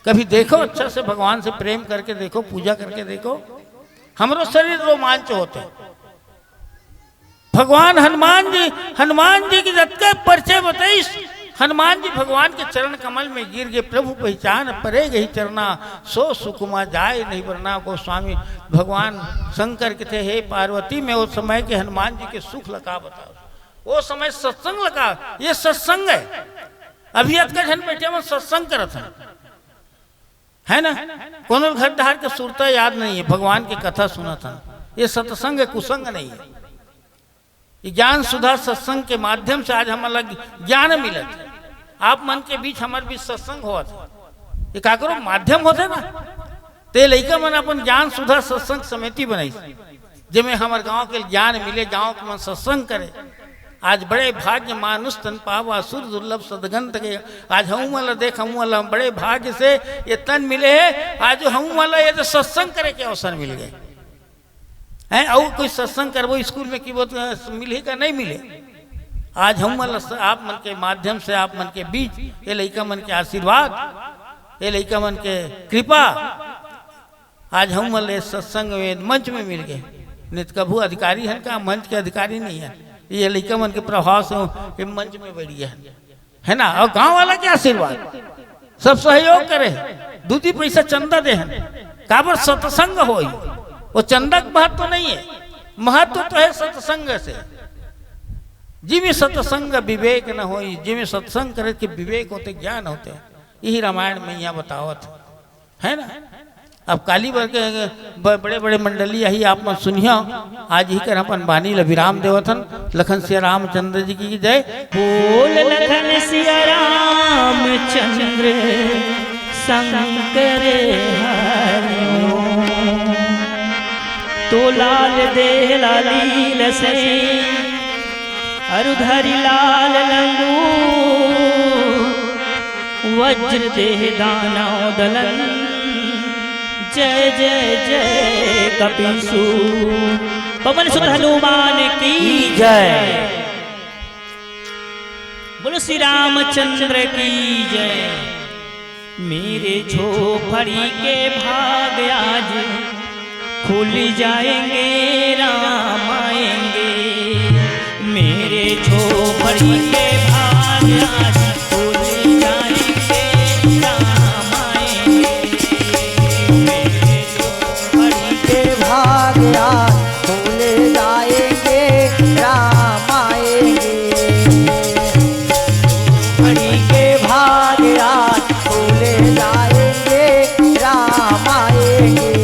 कभी देखो अच्छा से भगवान से प्रेम करके देखो, पूजा करके देखो, हमरो शरीर रोमांच होते। भगवान हनुमान जी की जब का परिचय बताइस, हनुमान जी भगवान के चरण कमल में गिर गए। प्रभु पहचान परे गई चरना, सो सुकुमा जाए नहीं वरना। गोस्वामी भगवान शंकर के थे, हे पार्वती में उस समय के हनुमान जी के सुख लगा बताओ। वो समय सत्संग लगा, ये सत्संग है। अभी का जन बैठे में सत्संग करत है ना, कोनो घर धार के सुरता याद नहीं है, भगवान की कथा सुना था। ये सत्संग है, कुसंग नहीं है। ज्ञान सुधा सत्संग के माध्यम से आज हमारा ज्ञान मिलत है। आप मन के बीच हमारे बीच सत्संग हुआ था, ये का करो माध्यम होते ना। ते लइका मन अपन ज्ञान सुधा सत्संग समिति बनाई, जिसमें हमारे गांव के ज्ञान मिले, गांव के मन सत्संग करे। आज बड़े भाग्य मानुष तन पावा सुर दुर्लभ सदगंत के। आज हम वाला देख, हम वाला बड़े भाग्य से ये तन मिले है। आज हम वाला ये तो सत्संग करे के अवसर मिल गए हैं। और कोई सत्संग करवो स्कूल में कि वो मिले का नहीं मिले। आज हम वाला आप मन के माध्यम से, आप मन के बीच, ये लइका मन के आशीर्वाद, ये लइका मन के कृपा, आज हम वाले सत्संग में मंच में मिल गए। नित कभू अधिकारी है का, मंच के अधिकारी नहीं है। ये लइका मन के प्रभाव से मंच में बैठ गया है ना। और गांव वाला के आशीर्वाद, सब सहयोग करे, दूधी पैसा चंदा दे, काबर सत्संग हो। वो चंदा का महत्व तो नहीं है, महत्व तो है सत्संग से। जिमें सत्संग विवेक न हो, जिमें सत्संग करे कि विवेक होते, ज्ञान होते, यही रामायण में यहाँ बतावत है ना। अब काली वर्ग के बड़े बड़े मंडली यही आप मन सुनिया। आज ही कर अपन बानी ल विराम देवथन। लखन सिया रामचंद्र जी की जय बोल। लखन सिया रामचंद्र शंकर हरि ओम। तो लाल दे लालील से अरुधरि लाल लंगू। वज्र दे दानव दलन। जय जय जय कपीसु। पवन सुत हनुमान की जय। बोलो श्री रामचंद्र की जय। मेरे झोपड़ी के भाग आज खुल जाएंगे, राम आएंगे। मेरे झोपड़ी के भाग आज खुल जाएंगे, राम आएंगे। मेरे झोपड़ी के भाग आज खुल जाएंगे, राम आएंगे। झोपड़ी के भाग आज खुल जाएंगे, राम आएंगे।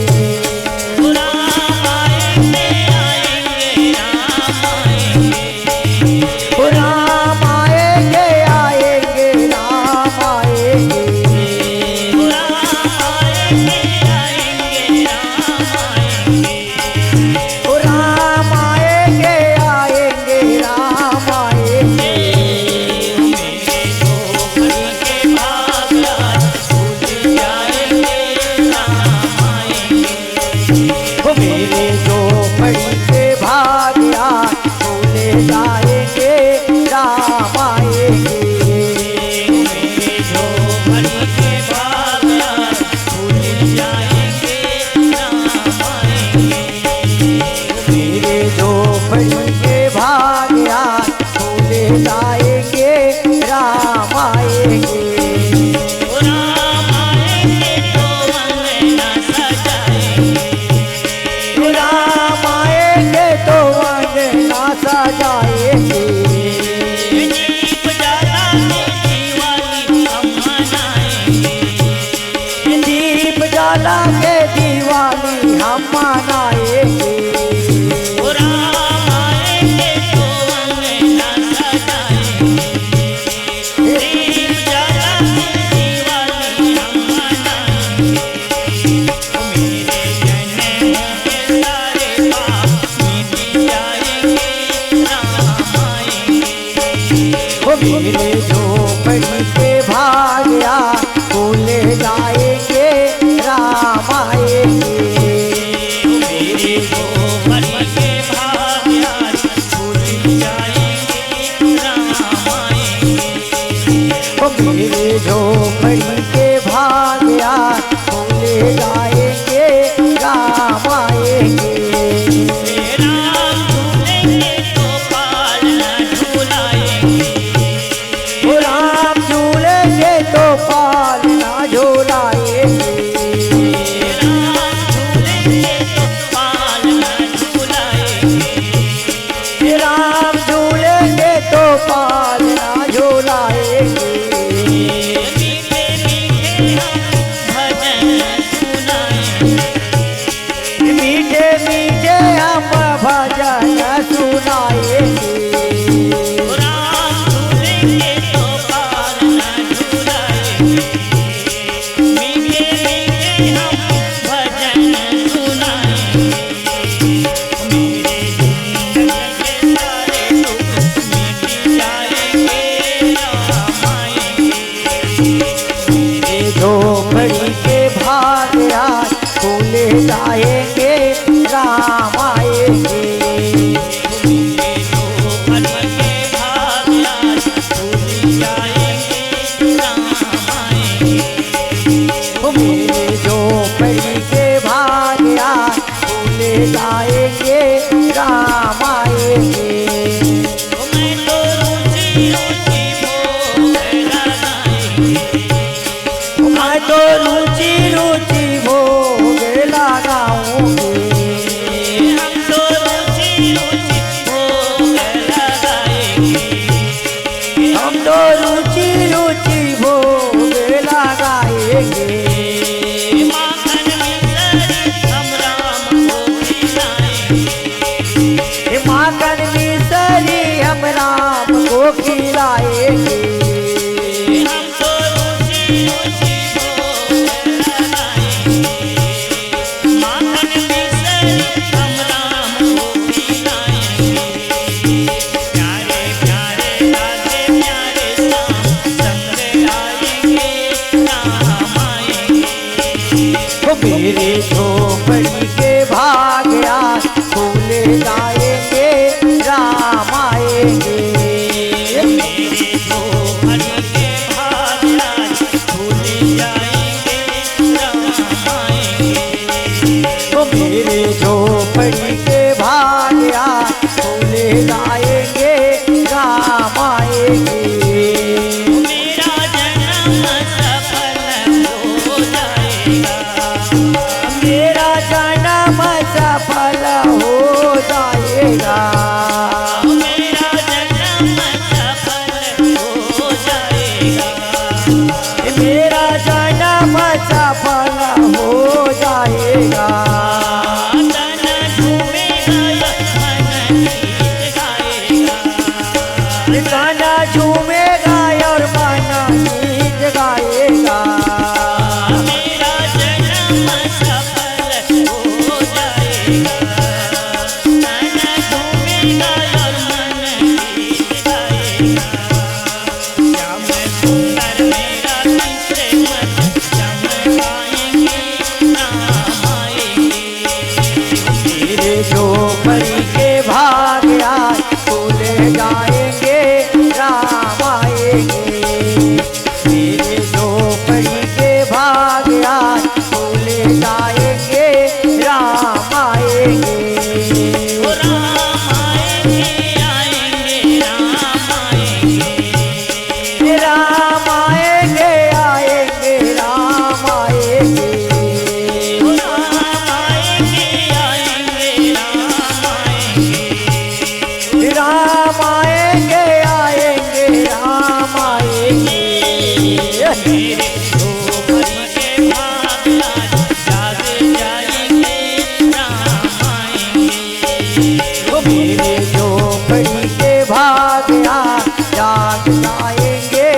मेरे झोपड़ी के भाग आज खुल जाएंगे, राम आएंगे। मेरे झोपड़ी के भाग आज खुल जाएंगे, राम आएंगे। मेरे झोपड़ी के भाग आज खुल जाएंगे, राम आएंगे। राम झूलेंगे तो पाल झूलाएंगे। जाएंगे राम आएंगे। मेरे झोपड़ी के भाग आज भूले जाएंगे राम आएंगे। ओ राम आएंगे आएंगे राम आएंगे। राम आएंगे आएंगे राम आएंगे। ओ राम आएंगे आएंगे राम आएंगे। राम आएंगे आएंगे राम आएंगे। मेरे झोपड़ी के भाग आज जाग जाएंगे राम आएंगे। वो मेरे झोपड़ी के भाग आज जाग जाएंगे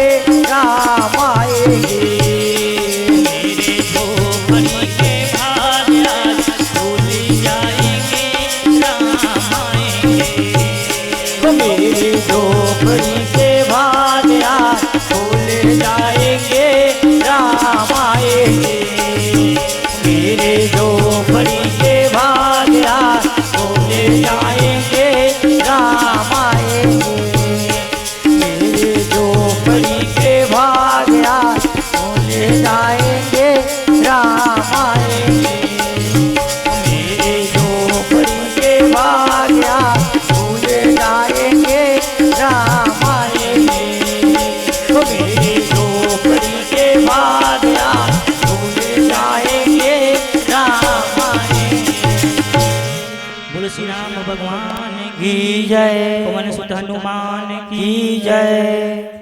राम आएंगे। मेरे झोपड़ी के भाग आज भूल जाएंगे राम आएंगे। वो मेरे झोपड़ी के भाग आज भूल जाएंगे राम आएंगे। मेरे झोपड़ी के भाग आज भूल जाएंगे राम आएंगे। मेरे झोपड़ी के भाग आज भूल जाएंगे राम आएंगे। मेरे झोपड़ी के भाग आज भूल जाएंगे राम आएंगे। तो मेरे झोपड़ी के भाग आज भूल जाएंगे राम आएंगे। बोलो श्री राम भगवान की जय। पवन सुत हनुमान की की जय।